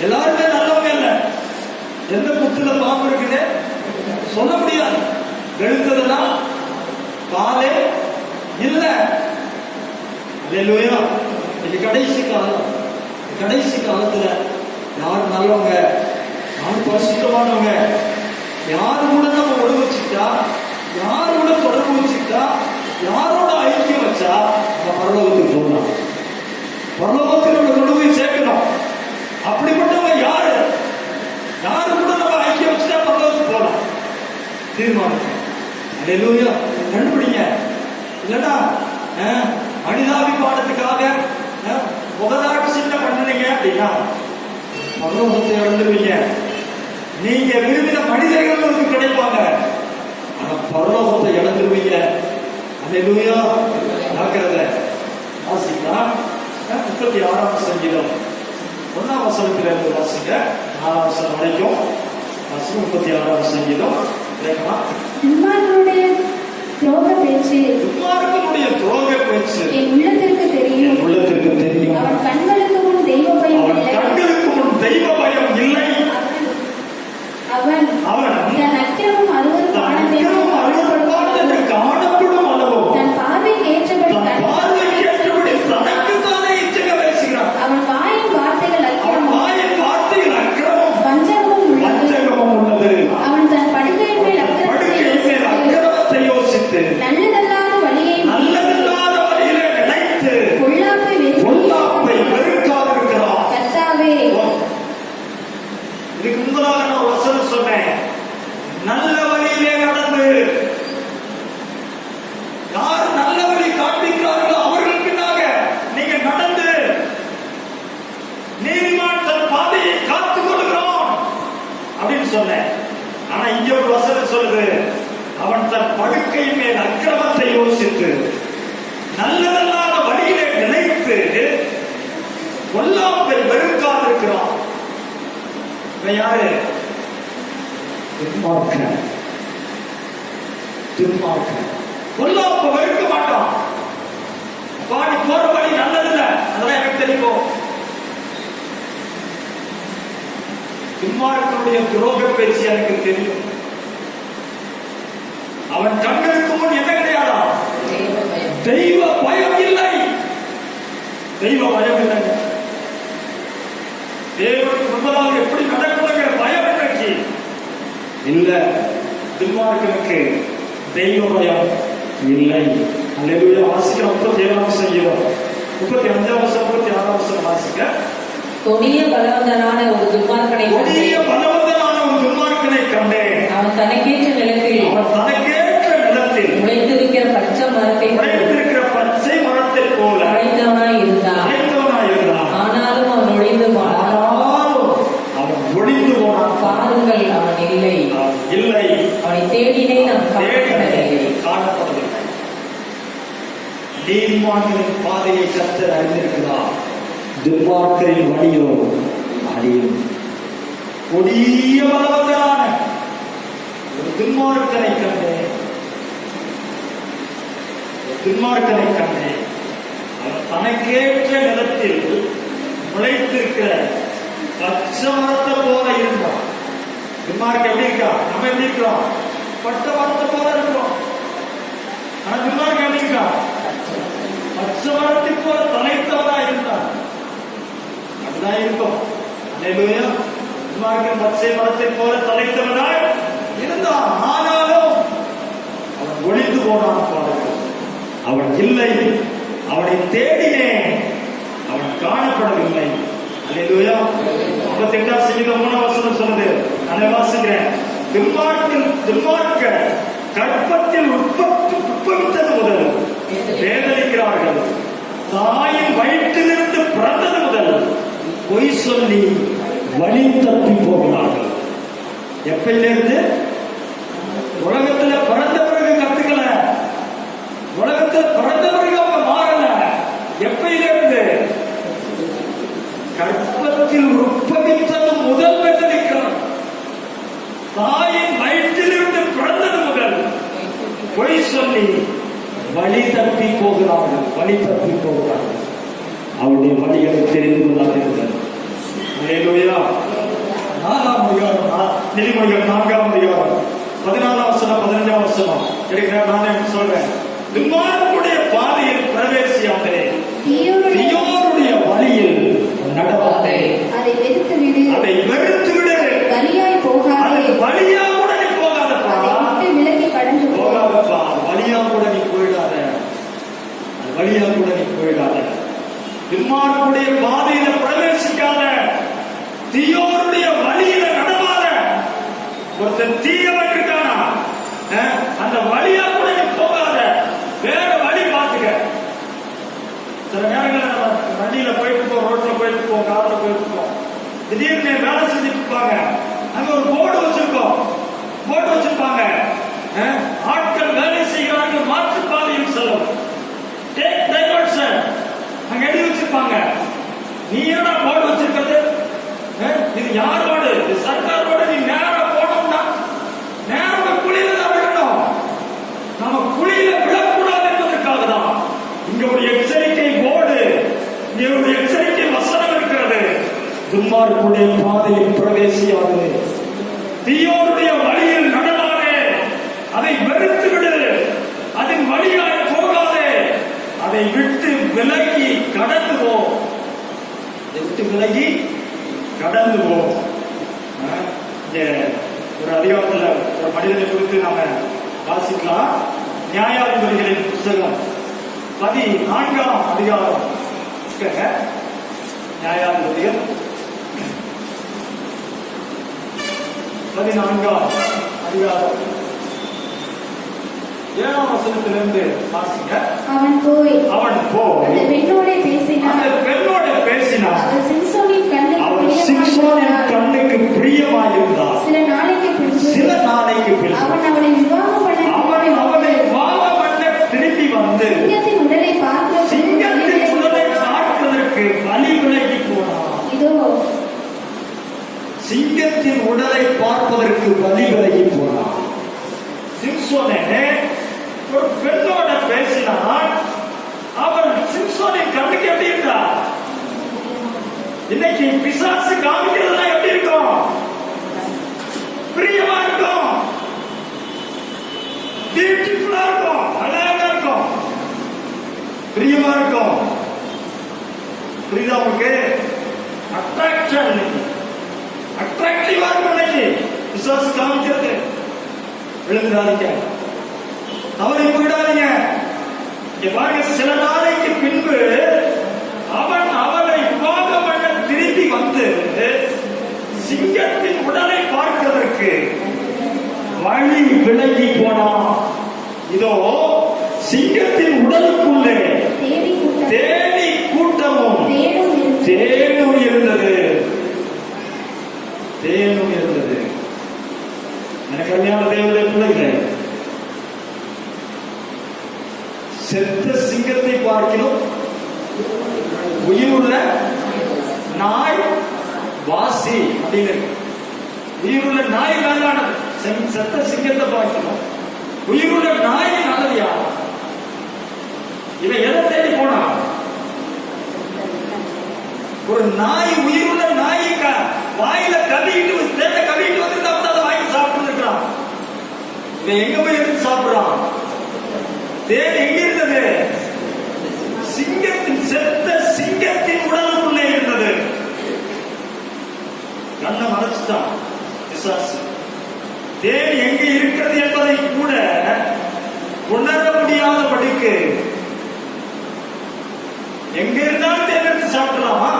Speaker 1: எல்லாருமே நல்லவங்க இல்ல. எந்த புத்துல பாம்பு இருக்குது சொல்ல முடியாது. வெளுத்ததுன்னா பாலே இல்ல. அல்லேலூயா. இது கடைசி காலம். கடைசி காலத்துல யார் நல்லவங்க, யார் பரிசுத்தமானவங்க, யாரு கூட நம்ம உறவு வச்சுக்கிட்டா, யாரு கூட தொடர்பு வச்சுக்கிட்டா, யாரோட ஐக்கியம் வச்சா நம்ம பரலோகத்துக்கு போகலாம். பரலோகத்தில் நம்ம கொண்டு போய் சேர்க்கணும். அப்படிப்பட்டவங்க யாரு, யாரு கூட நம்ம ஐக்கியம் வச்சுட்டா பரலோகத்துக்கு போகலாம். தீர்மானம். அல்லேலூயா. கண்டுபிடிங்க. இல்லைன்னா அனிதாபி பாடத்துக்காக முதலாட்டு சின்ன பண்ணுனீங்க அப்படின்னா பரலோகத்தை இழந்துருவீங்க. நீங்க விரும்பின மனிதர்கள் உங்களுக்கு கிடைப்பாங்க, ஆனா பரலோகத்தை இழந்துருவீங்க. அல்லேலூயா. பார்க்கிறத வாசிக்கலாம். 36ஆம் சங்கீதம் 1ஆம் வசனத்திலிருந்து வாசிங்க. 4ஆம் வசனம் வரைக்கும் வாசிங்க. 36ஆம் சங்கீதம் கேட்கலாம்.
Speaker 2: துன்மார்க்கனுடைய துரோக பேச்சு
Speaker 1: துன்மார்க்கனுடைய துரோக பேச்சு
Speaker 2: என் உள்ளத்திற்கு தெரியும்.
Speaker 1: என் உள்ளத்திற்கு தெரியும்.
Speaker 2: அவன் கண்களுக்கு முன் தெய்வ பயம்
Speaker 1: அவன்
Speaker 2: இல்லை.
Speaker 1: கண்களுக்கு முன் தெய்வ பயம் இல்லை.
Speaker 2: அவன் தன் அக்கிரமம் அருவருப்பானது
Speaker 1: காணப்படும் அளவும்
Speaker 2: தன் பார்வைக்கு ஏற்றபடி
Speaker 1: தனக்குத்தானே இச்சக பேசுகிறான்.
Speaker 2: அவன் வாயின் வார்த்தைகள்
Speaker 1: அக்கிரமம்
Speaker 2: வஞ்சகமும் உள்ளது. அவன் தன் படுக்கையின் மேல்
Speaker 1: அக்கிரமத்தை யோசித்து
Speaker 2: நல்லதல்லாத வழியை
Speaker 1: வழியிலே நினைத்து
Speaker 2: பொல்லாப்பை
Speaker 1: வெறுக்காதிருக்கிறான்.
Speaker 2: கர்த்தாவே,
Speaker 1: இதுக்கு முன்பதாக நான் வசனம் சொன்னேன். நல்ல வழியிலே நடந்து. யார் நல்ல வழி காண்பிக்கிறார்களோ அவர்கள் பின்னாக நீங்க நடந்து நீதிமான் தன் பாதையை காத்துக் கொள்கிறான் அப்படின்னு சொன்னேன். ஆனா இங்க ஒரு வசனம் சொல்லுது, அவன் தன் படுக்கை மேல் அக்கிரமத்தை யோசித்து நல்லதல்லாத வழியிலே நினைத்து பொல்லாப்பை வெறுக்காதிருக்கிறான். இவன் யாரு? துன்மார்க்கன். பொல்லாப்பை வெறுக்க மாட்டான். பாடி போற வழி நல்லதில்ல, அதெல்லாம் எனக்கு தெரியும். துன்மார்க்கனுடைய துரோக பேச்சு எனக்கு தெரியும். அவன் கண்களுக்கு முன் என்ன கிடையாதா? தெய்வ பயம் இல்லை. தெய்வ பயம் இல்லை. தேவனுக்கு முன்பதாக எப்படி நடக்கணுங்கிற பயம் எனக்கு இல்ல. துன்மார்க்கனுக்கு தெய்வ பயம் இல்லை. அல்லேலூயா. வாசிக்கிறோம். 37ஆம் சங்கீதம் 35ஆம் வசனம் 36ஆம் வசனம் வாசிக்க.
Speaker 3: கொடிய பலவந்தனான ஒரு துன்மார்க்கனை
Speaker 1: கண்டேன்.
Speaker 3: அவன் தனக்கேற்ற நிலத்தில் முளைத்திருக்கிற பச்சை மரத்தை போல அழைத்தவனாய் இருந்தான். ஆனாலும் அவன் ஒழிந்து போனான். பாருங்கள், அவன் இல்லை. அவனை தேடினே நாம் காணப்படவில்லை.
Speaker 1: நீதிமான்களின் பாதையை கர்த்தர் அறிந்திருக்கிறார், துன்மார்க்கரின் வழியோ அழியும். கொடிய பலவந்தரான ஒரு துன்மார்க்கனை கண்டேன், அவன் தனக்கேற்ற நிலத்தில் முளைத்திருக்கிற பச்சை மரத்தை போல இருந்தான். துன்மார்க்க எப்படி இருக்கா? நம்ம எப்படி இருக்கிறோம்? பச்சை மரத்தை போல இருக்கிறோம். ஆனா துன்மார்க்க எப்படி இருக்கா? பச்சை மரத்தை போல தலைத்தவனா இருந்தான். அதுதான் இருக்கும். அல்லேலூயா. துன்மார்க்கன் பச்சை மரத்தை போல தலைத்தவனாய் இருந்தான். ஆனாலும் அவன் ஒளிந்து போனான். பாருங்கள், அவன் இல்லை, அவனை தேடினேன், அவன் காணப்படவில்லை. அல்லேலூயா. 58 சங்கீதம் 3 வசனம் சொல்லுது, நான் வாசிக்கிறேன். துன்மார்க்க கற்பத்தில் உட்பவித்தது முதல் வேதனைக்கிறார்கள், தாயின் வயிற்றிலிருந்து பிறந்தது முதல் பொய் சொல்லி வழி தப்பி போகிறார்கள். எப்பயிலிருந்து? உலகத்துல பிறந்த பிறகு கத்துக்கல, உலகத்துல பிறந்த பிறகு அவங்க மாறல. எப்பயிலிருந்து? கற்பத்தில் உற்பவித்தது முதல் வேதனைக்கிறார், தாயின் வயிற்றிலிருந்து பிறந்தது முதல் பொய் சொல்லி வழி தப்பி போகிறார்கள். அவருடைய வழிகளை தெரிந்து கொள்ளாதீர்கள். அல்லேலூயா. 4ஆம் அதிகாரம், நீதிமொழிகள் 4ஆம் அதிகாரம் 14ஆம் வசனம் 15ஆம் வசனம் இருக்கிற நானே சொல்றேன். துன்மார்க்கருடைய பாதையில் பிரவேசியாதே, தீயோருடைய வழியில் நடவாதே.
Speaker 2: அதை வெறுத்து விடு,
Speaker 1: வழியாய் போகாதே. வழியா கூட நீ போகாதப்பா,
Speaker 2: விலகி கடந்து
Speaker 1: போகாதப்பா. வழியா கூட நீ போயிடாத, வழியா கூட நீ போயிடாத. துன்மார்க்கருடைய பாதையில பிரவேசிக்காத, தீயோருடைய வழியில நடவாத. ஒருத்தன் தீயவன் இருக்கானா, அந்த வழியா கூட நீ போகாத, வேற வழி பார்த்துக்க. சில நேரங்களில் நம்ம வண்டியில போயிட்டு போவோம், ரோட்ல போயிட்டு போவோம், கார்ல போயிட்டு போவோம், திடீர்னு வேலை செஞ்சுட்டு இருப்பாங்க. அங்க ஒரு போர்டு வச்சிருப்பாங்க, ஆட்கள் வேலை செய்கிறார்கள், மாற்று பாதையில் செல்லும், டேக் டைவர்ஷன் அங்க எழுதி வச்சிருப்பாங்க. நீ என்ன போர்டு வச்சிருக்கிறது? இது யார் ரோடு? இது சர்க்கார் ரோடு. நீ நேரா போனோம்னா நேரோட குழியில தான் விழணும். நாம குழியில விழக்கூடாது என்பதற்காக தான் இங்க ஒரு எச்சரிக்கை போர்டு, இங்க ஒரு எச்சரிக்கை வசனம் இருக்கிறது. துன்மார்க்கருடைய பாதையில் பிரவேசியாதே, தீயோருடைய வழியில் நடவாதே. அதை வெறுத்து விடு, அதன் வழியாய் போகாதே. அதை விட்டு விலகி கடந்து போ. ஒரு அதிகாரத்துல ஒரு மனிதனை குறித்து நாம வாசிக்கலாம். நியாயாதிபதிகளின் புத்தகம் 14ஆம் அதிகாரம். நியாயாதிபதிகள் 14ஆம் அதிகாரம் 7ஆம் வசனத்திலிருந்து வாசிங்க.
Speaker 2: அவன் போய்
Speaker 1: அந்த
Speaker 2: பெண்ணோட பேசினான்.
Speaker 1: அவன்
Speaker 2: சிம்சோனின்
Speaker 1: கண்ணுக்கு பிரியமாயிருந்தார்.
Speaker 2: சில நாளைக்கு பின்பு அவன் அவனை விவாகம் பண்ண
Speaker 1: திரும்பி வந்து
Speaker 2: சிங்கத்தின் உடலை
Speaker 1: பார்ப்பதற்கு வழி விலகி போனான்.
Speaker 2: இதோ
Speaker 1: சிங்கத்தின் உடலை பார்ப்பதற்கு வழி விலகி போனான். சிம்சோனே ஒரு பெண்ணோட பேசினான். அவன் சிம்சோனின் கண்ணுக்கு எப்படி இருந்தா? இன்னைக்கு பிசாசு காமிக்கிறதுனா எப்படி இருக்கும்? பிரியமா இருக்கும், பியூட்டிஃபுல்லா இருக்கும், அழகா இருக்கும், பிரியமா இருக்கும். புரியுதா உங்களுக்கு? அட்ராக்டிவா இருக்கும். இன்னைக்கு பிசாசு காமிக்கிறது. விழுந்துடாதீங்க, தவறி போயிடாதீங்க. பாருங்க, சில நாளைக்கு பின்பு அவன் அவனை விவாகம் பண்ண திரும்பி வந்து சிங்கத்தின் உடலை பார்ப்பதற்கு வழி விலகி போனான். இதோ சிங்கத்தின் உடலுக்குள்ளே தேடி கூட்டமும் தேனும் இருந்தது. எனக்கு அருமையான தேவனுடைய பிள்ளைகளே, செத்த சிங்கத்தை பார்க்கிறோம் உயிருள்ள நாய் வாசி அப்படின்னு. உயிருள்ள நாய் மேலானது. செத்த சிங்கத்தை பார்க்கிறோம். உயிருள்ள நாய் நல்லது யார்? இவன் எதை தேடி போனான்? ஒரு நாய், உயிருள்ள நாய் வாயில கவிட்டு தேட்ட கவிட்டு வந்து அதை வாங்கி சாப்பிட்டு இருக்கிறான். இவன் எங்க போய் எடுத்து சாப்பிடுறான்? தேன் எங்க இருந்தது? சிங்கத்தின், செத்த சிங்கத்தின் உடலுக்குள்ளே இருந்தது. கண்ணை மறைச்சுட்டான் பிசாசு. தேன் எங்க இருக்கிறது என்பதை கூட உணர முடியாதபடிக்கு எங்க இருந்தாலும் தேன் எடுத்து சாப்பிடலாமா?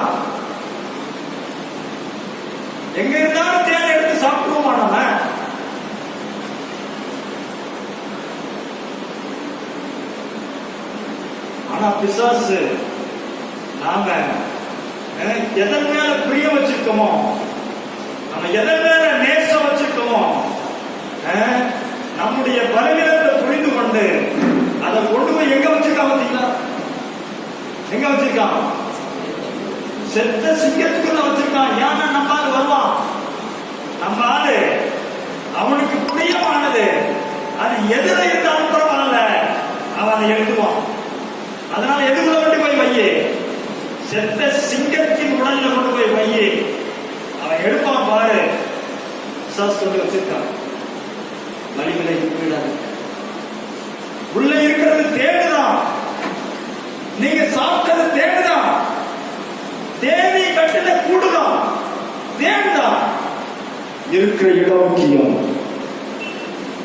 Speaker 1: எங்க இருந்தாலும் தேன் எடுத்து சாப்பிடுவோமா நம்ம? ஆனா பிசாசு நாம எதன் மேல பிரியம் வச்சிருக்கோமோ, நம்ம எதன் மேல நேசம் வச்சிருக்கோமோ, நம்முடைய பலவீனத்தை புரிந்து கொண்டு அதை கொண்டு போய் எங்க வச்சிருக்கான் பாத்தீங்களா? எங்க வச்சிருக்கான்? செத்த சிங்கத்துக்குள்ள வச்சிருக்கான். ஏன்னா நம்ம ஆளு வருவான். நம்ம ஆளு அவனுக்கு பிரியமானது அது எதிர இருந்தாலும் பரவாயில்ல, அவன் அதை எழுதுவான். அதனால எதுக்குள்ள கொண்டு போய் வையே? செத்த சிங்கத்தின் உடல்ல கொண்டு போய் வையே. அவன் எடுப்பான் பாரு. சொல்லி வச்சிருக்கான். வழிகளை உள்ள இருக்கிறது தேடுதான். நீங்க சாப்பிட்டது தேடுதான். தேவி கட்டில கூடுதான். தேடுதான். இருக்கிற இடம் முக்கியம்.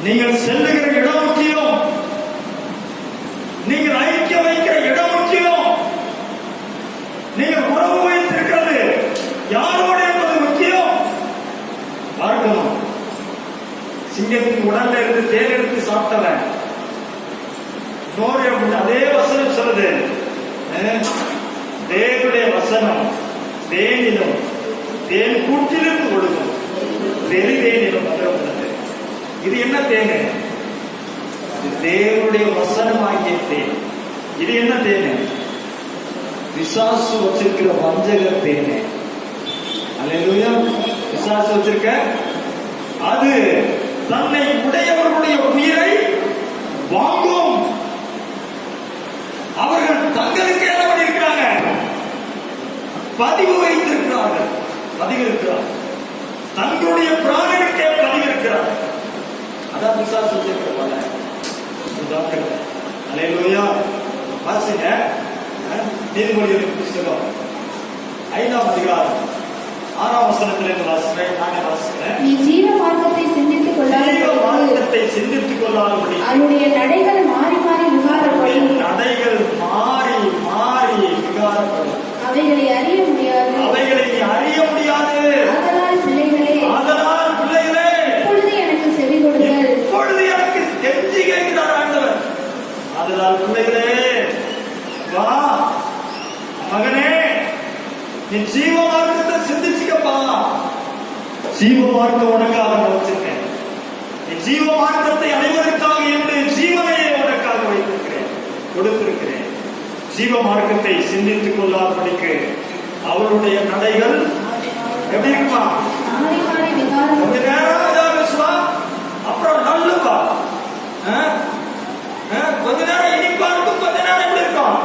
Speaker 1: நீங்கள் செல்லுகிற இடம் முக்கியம். நீங்கள் ஐக்கிய வைக்கிற இடம் முக்கியம். நீங்கள் உறவு வைத்திருக்கிறது யாரோட என்பது முக்கியம். பார்க்கணும். சிங்கத்தின் உடல்ல இருந்து தேன் எடுத்து சாப்பிட்டவன் அதே வசனம் சொல்லுது. தேவனுடைய வசனம் தேனிலும் தேன் கூட்டிலிருந்து ஒழுகும் வெளி தேனிலும் உள்ளது. இது என்ன தேனு? தேவனுடைய வசனம் ஆகிய தேன். இது என்ன தேனு? பிசாசு வச்சிருக்கிற வஞ்சக தேனு. அல்லேலூயா. பிசாசு வச்சிருக்க அது தன்னை உடையவர்களுடைய உயிரை வாங்கும். அவர்கள் தங்களுக்கு என்ன பண்ணியிருக்கிறாங்க? பதிவு வைத்திருக்கிறார்கள். பதிவு இருக்கிறார். தங்களுடைய பிராணனுக்கே பதிவு இருக்கிறார். அதான் பிசாசு வச்சிருக்கிற. அல்லேலூயா. வாசிங்க நீதிமொழிகளின் புத்தகம் 5ஆம் அதிகாரம் 6ஆம் வசனத்திலிருந்து வாசிக்கிறேன். நானே வாசிக்கிறேன்.
Speaker 2: நீ ஜீவ மார்க்கத்தை சிந்தித்துக் கொள்ளாதபடி அவருடைய நடைகள் மாறி மாறி விகாரப்படும்.
Speaker 1: நடைகள் மாறி மாறி விகாரப்படும்.
Speaker 2: அவைகளை அறிய முடியாது.
Speaker 1: அவைகளை நீ அறிய முடியாது.
Speaker 2: ஆதலால் பிள்ளைகளே இப்பொழுது எனக்கு செவி கொடுங்கள்.
Speaker 1: இப்பொழுது எனக்கு கெஞ்சி கேட்கிறார் ஆண்டவர். ஆதலால் பிள்ளைகளே வா மகனே, நீ ஜீவ மார்க்கத்தை சிந்திச்சுக்கப்பா. ஜீவ மார்க்கம் உனக்காக வச்சிருக்கேன். நீ ஜீவ மார்க்கத்தை அடைவதற்காக என்னுடைய ஜீவனையை உனக்காக வைத்திருக்கிறேன், கொடுத்திருக்கிறேன். ஜீவ மார்க்கத்தை சிந்தித்துக் கொள்ளாதபடிக்கு அவருடைய நடைகள் எப்படி இருக்குமா? கொஞ்ச நேரம் பேசுவா, அப்புறம் நல்லுவா. கொஞ்ச நேரம் இனிப்பா இருக்கும், கொஞ்ச நேரம் எப்படி இருக்கும்?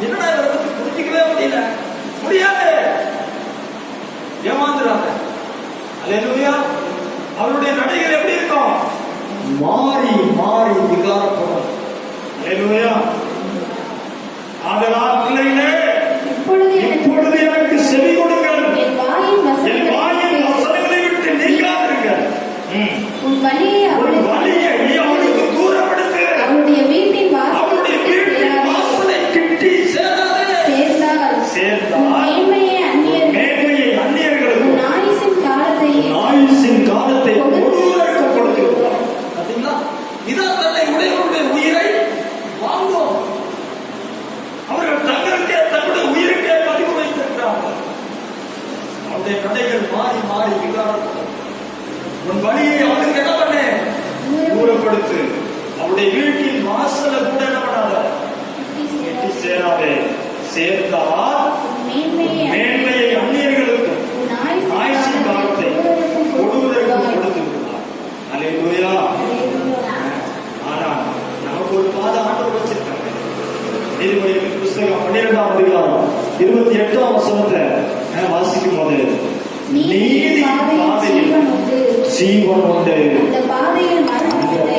Speaker 1: என்னடா இதை பத்தி புரிஞ்சிக்கவே முடியாது. ஏமாந்துறாங்க. அல்லேலூயா. அவருடைய நடைகள் எப்படி இருக்கும்? மாறி மாறி விகாரப்படும். அல்லேலூயா. ஆதலால் பிள்ளைகளே இப்பொழுது எனக்கு செவி கொடுங்கள். என் வாயின் வசனங்களை விட்டு நீங்காதிருங்கள்.
Speaker 2: உன் வழியை
Speaker 1: நீ அவளுக்கு தூரப்படுத்து.
Speaker 2: அவருடைய வீட்டின் வாசலை
Speaker 1: கிட்டி சேர்ந்தால் மேன்மையை அந்நியர்களுக்கு ஆயுசின் காலத்தை ஒருவருக்கு கொடுத்திருக்கிறார். பாத்தீங்களா? இதான் தன்னை உடையவருடைய உயிரை வாங்கும். அவர்கள் தங்களுக்கே தன்னுடைய உயிருக்கே பதிவு வைத்திருக்கிறார்கள். அவருடைய நடைகள் மாறி மாறி விகாரப்படும். உன் வழியை அவனுக்கு என்ன பண்ண? தூரப்படுத்து. அவருடைய வீட்டின் வாசலை கூட என்ன பண்ணாத? சேராதே, சேர்த்தால் மேன்மையை அந்நியர்களுக்கும் ஆயுசின் காலத்தை கொடுவதற்கு கொடுத்திருக்கிறார். அல்லேலூயா. ஆனா நமக்கு ஒரு பாதை ஆண்டவர் வச்சிருக்காங்க. நீதிமொழிகளின் புஸ்தகம் 12ஆம் அதிகாரம் 28ஆம் வசனத்தை வாசிக்கும் போது, நீதி பாதையில் ஜீவன் உண்டு, அந்த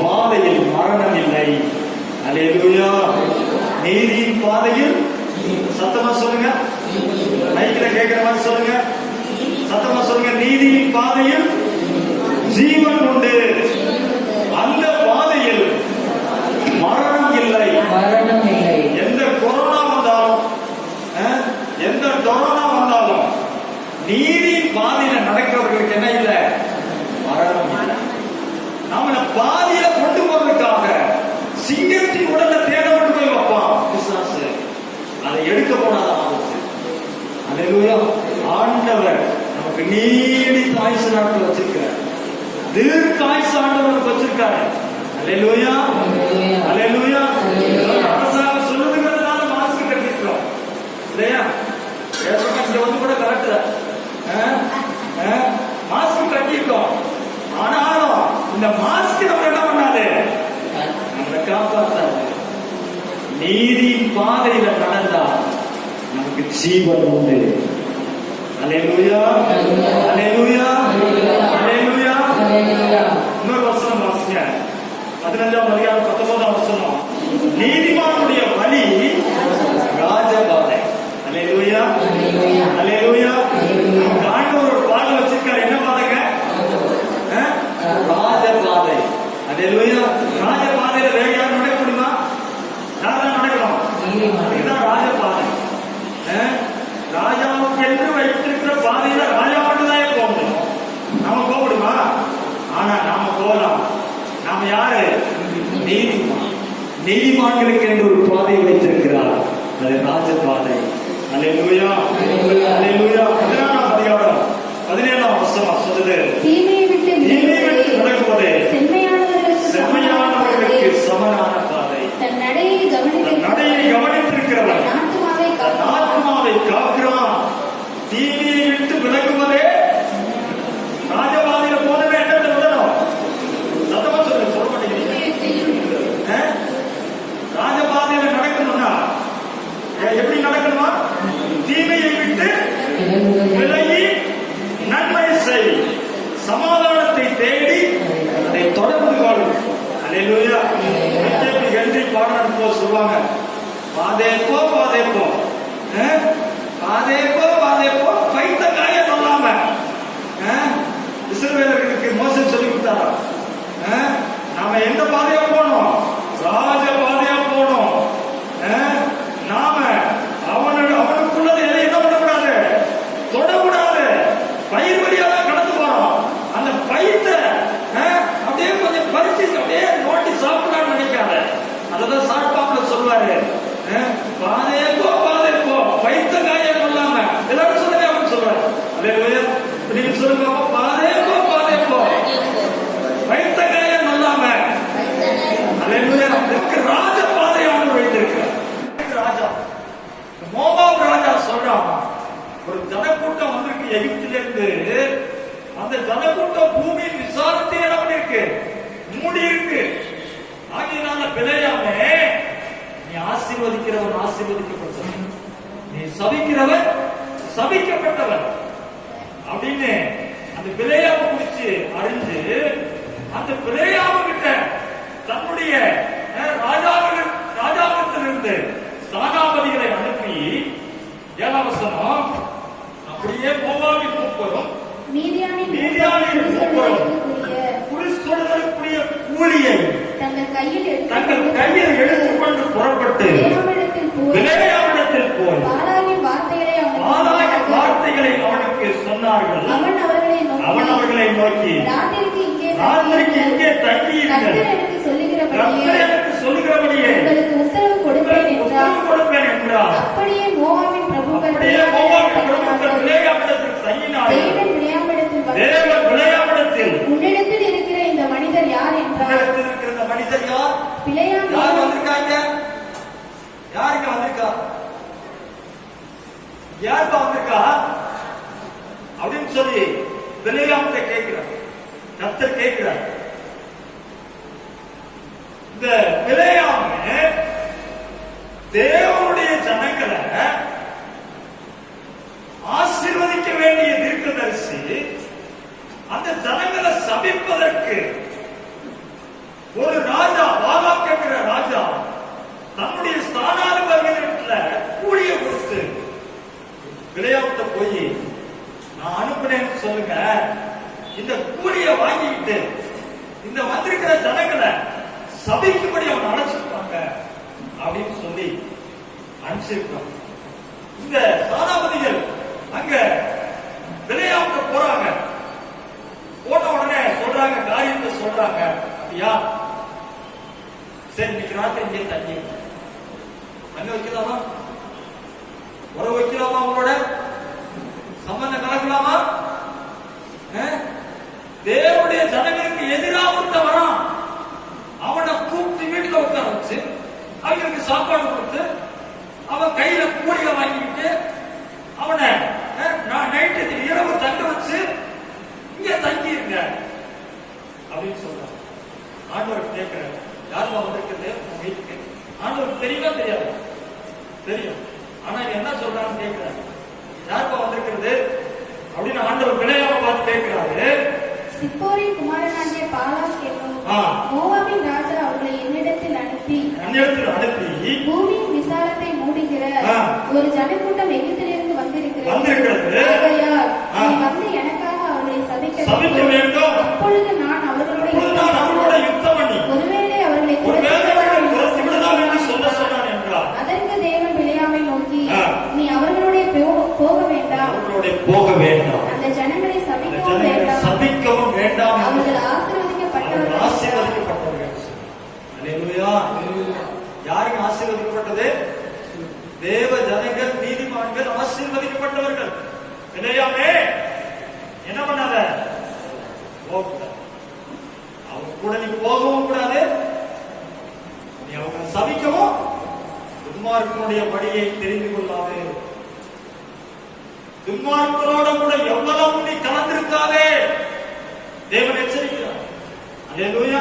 Speaker 1: பாதையில் மரணம் இல்லை. அல்லேலூயா. நீதியின் பாதையில், சத்தமா சொல்லுங்க, மைக்கில கேட்கிற மாதிரி சொல்லுங்க, சத்தமா சொல்லுங்க, நீதியின் பாதையில் ஜீவன் உண்டு, அந்த பாதையில் மரணம் இல்லை. எந்த கொரோனா வந்தாலும், எந்த கொரோனா வந்தாலும் நீதியின் பாதையில நடக்கிறவர்களுக்கு என்ன இல்லை? மரணம் இல்லை. நாம பாதையில கொண்டு போறதுக்காக சிங்கத்தின் உடலை தேட கொண்டு போய் வைப்பான் பிசாசு. அதை எடுக்க போனாதான் ஆபத்து. அல்லேலூயா. ஆண்டவர் நமக்கு நீடித்த ஆயுசு நாட்கள் வச்சிருக்கிறார். தீர்க்க ஆயுசு ஆண்டவர் வச்சிருக்காரு. அல்லேலூயா. அல்லேலூயா. அரசாங்கம் சொல்லுதுங்கிறதுனால மாஸ்க் கட்டிருக்கிறோம் இல்லையா? இங்க வந்து கூட கரெக்ட் மாஸ்க் கட்டிருக்கோம். ஆனாலும் இந்த மாஸ்க் நம்ம என்ன பண்ணாது? நம்மளை காப்பாற்றாது. நீதியின் பாதையில நடந்தா நமக்கு ஜீவன் உண்டு. அல்லேலூயா. அல்லேலூயா. அல்லேலூயா. இன்னொரு வசனம் வாசிங்க. 15ஆம் அதிகாரம் 19ஆம் வசனம். நீதிமானுடைய வழி ராஜபாதை. அல்லேலூயா. அல்லேலூயா. ஆண்டவர் ஒரு பாதை வச்சிருக்காரு. என்ன பாதைங்க? ராஜபாதை. அல்லேலூயா. ராஜபாதையில வேற யாரும் நடக்க முடியுமா? யாரும் நடக்கணும். இதுதான் ராஜபாதை. ராஜாவுக்கு என்று வைத்திருக்கிற பாதையில ராஜா மட்டும்தான் போக முடியும். நாம போக முடியுமா? ஆனா நாம போகலாம். நாம யாரு? நீதிமான். நீதிமான்களுக்கு என்று ஒரு பாதையை வைத்திருக்கிறார். அது ராஜபாதை. அல்லேலூயா. அல்லேலூயா. 16ஆம் அதிகாரம் 17ஆம் வசனம் சொல்லுது, தீமையை விட்டு நடக்குவது செம்மையானவர்களுக்கு சமனான பாதை. தன் நடையை கவனித்திருக்கிறவன் ஆத்மாவை காக்கிறான். தீமையை விட்டு விலகுவதே ராஜபாதையில போனவே என்னத்தை விடணும்? சத்தமா சொல்ல சொல்ல மாட்டேங்கிறீங்க. ராஜபாதையில நடக்கணும்னா எப்படி நடக்கணுமா? தீமையை விட்டு விலகி நன்மை செய், சமாதானத்தை தேடி அதை தொடர்ந்து கொள். அல்லேலூயா. ஹென்றி பாடல் போல் சொல்லுவாங்க, பாதேப்போ பாதேப்போ பாதேப்போ பாதேப்போ பைத்த காய சொல்லாம. இஸ்ரவேலர்களுக்கு மோசே சொல்லி கொடுத்தாரா? நாம எந்த பாதையா போனோம்? ராஜ பாதையா போனோம். நாம அவனுக்குள்ளது எதை என்ன பண்ணக்கூடாது? தொடக்கூடாது. பயிர் வழியா தான் கடந்து போறோம். அந்த பயிர்த்த அப்படியே கொஞ்சம் பறிச்சு அப்படியே நோட்டி சாப்பிடலாம்னு நினைக்காத. அததான் சாப்பிடாம சொல்லுவாரு, பாதையப்போ பாதைப்போ பைத்த காய கொள்ளாம. எல்லாரும் சொல்லுங்க அப்படின்னு சொல்றாரு. நீங்க சொல்லுங்க, பாதையப்போ பாதைப்போ பைத்த காய கொள்ளாம. ராஜ பாதையான வைத்திருக்கிறார். ராஜா மோவாப் ராஜா சொல்றான், ஒரு ஜனக்கூட்டம் வந்திருக்கு எகிப்திலிருந்து. அந்த ஜனக்கூட்டம் பூமியின் விசாரத்தை என்ன பண்ணிருக்கு? மூடி இருக்கு. ஆகியனால பிழையாமே, நீ ஆசீர்வதிக்கிறவன் ஆசீர்வதிக்கப்பட்டவன், நீ சபிக்கிறவன் சபிக்கப்பட்டவன் அப்படின்னு அந்த பிழையாம குறிச்சு அறிஞ்சு அந்த பிழையாம கிட்ட தன்னுடைய ராஜாவிலிருந்து ஸ்தானாபதிகளை அனுப்பி 7ஆம் வசனம், அப்படியே மோவாபின் மூப்பரும் மீதியானின் மூப்பரும் குறிசொல்லுதலுக்குரிய கூலியை தங்கள் கையில் எடுத்துக்கொண்டு புறப்பட்டு பிலேயாமிடத்தில் போய் பாலாகின் வார்த்தைகளை அவனுக்கு சொன்னார்கள். அவன் அவர்களை நோக்கி, ராத்திரிக்கு இங்கே தங்கியிருங்கள், கர்த்தர் எனக்கு சொல்லுகிறபடியே உங்களுக்கு உத்தரவு கொடுப்பேன் என்றார். அப்படியே மோவாபின் பிரபுக்கள் பிலேயாமிடத்தில் தங்கினார்கள். தேவன் பிலேயாமிடத்தில், உன்னிடத்தில் இருக்கிற இந்த மனிதர் யார் என்றார். மனிதர் யார்? யார் வந்திருக்காங்க? யாருக்கு வந்திருக்காங்க? வந்திருக்கா? யாருப்பா வந்திருக்கா அப்படின்னு சொல்லி பிலேயாம்கிட்ட கேட்கிறார். கர்த்தர் கேட்கிறார். இந்த பிலேயாம் தேவனுடைய ஜனங்களை ஆசீர்வதிக்க வேண்டிய தீர்க்கதரிசி அந்த ஜனங்களை சபிப்பதற்கு ஒரு ராஜா, பாகாக் என்கிற ராஜா தன்னுடைய ஸ்தானாதிபதிகளிடத்துல கூலிய கொடுத்து பிலேயாம்கிட்ட போய் நான் அனுப்பினேன்னு சொல்லுங்க, இந்த கூலிய வாங்கிக்கிட்டு இந்த வந்திருக்கிற ஜனங்களை சபைக்கும்படி அவங்க அழைச்சிருப்பாங்க அப்படின்னு சொல்லி அனுப்பிச்சிருக்காங்க. இந்த ஸ்தானாபதிகள் அங்க பிலேயாம்கிட்ட போறாங்க. போன உடனே சொல்றாங்க, காரியத்தை சொல்றாங்க. அப்படியா, சரி இன்னைக்கு ராத்திரி இங்கே தங்கி அங்க வைக்கலாமா, உறவு வைக்கலாமா, அவங்களோட சம்பந்தம் கலக்கலாமா? தேவனுடைய ஜனங்களுக்கு எதிராக ஒருத்த வரான், அவனை கூப்பிட்டு வீட்டுல உட்கார வச்சு அவங்களுக்கு சாப்பாடு கொடுத்து அவன் கையில கூலிய வாங்கிட்டு அவனை நான் நைட்டு இரவு தங்க வச்சு இங்க தங்கி இருங்க அப்படின்னு சொல்றான். ஆண்டவர் கேட்கிறார், யாருமா வந்திருக்கிறது உங்க வீட்டுக்கு? ஆண்டவர் தெரியுமா தெரியாது? தெரியும். ஆனா என்ன சொல்றான்னு கேட்கிறாரு, யாருப்பா வந்திருக்கிறது அப்படின்னு ஆண்டவர் பிலேயாமை பார்த்து கேட்கிறாரு.
Speaker 2: சிப்போரின் குமாரனாகிய பாலாக் என்னும் மோவாபின் ராஜா அவர்களை என்னிடத்தில் அனுப்பி பூமியின் விசாலத்தை மூடுகிற ஒரு ஜனக்கூட்டம் எகிப்திலிருந்து வந்திருக்கிறது. ஆகையால் நீ வந்து எனக்காக அவர்களை சபிக்க வேண்டும். அப்பொழுது நான் அவர்களோட யுத்தம் பண்ணி ஒருவேளை அவர்களை துரத்திவிடலாம் என்று சொன்னான் என்றார். அதற்கு தேவன் பிலேயாமை நோக்கி, நீ அவர்களோட போக வேண்டாம், அந்த ஜனங்களை சபிக்கவும் வேண்டாம், அவர்கள் ஆசீர்வதிக்கப்பட்டவர்கள். அல்லேலூயா. யாருக்கு ஆசீர்வதிக்கப்பட்டது? தேவ ஜனங்கள், நீதிமான்கள், ஆசீர்வதிக்கப்பட்டவர்கள். பிலேயாமே என்ன பண்ணாத, அவங்க கூட நீ போகவும் கூடாது, நீ அவங்க சபிக்கவும், துன்மார்க்கனுடைய வழியை தெரிந்து கொள்ளாதே, துன்மார்க்கரோட கூட எவ்வளவு நீ கலந்திருக்காதே. தேவன் எச்சரிக்கிறார். அல்லேலூயா.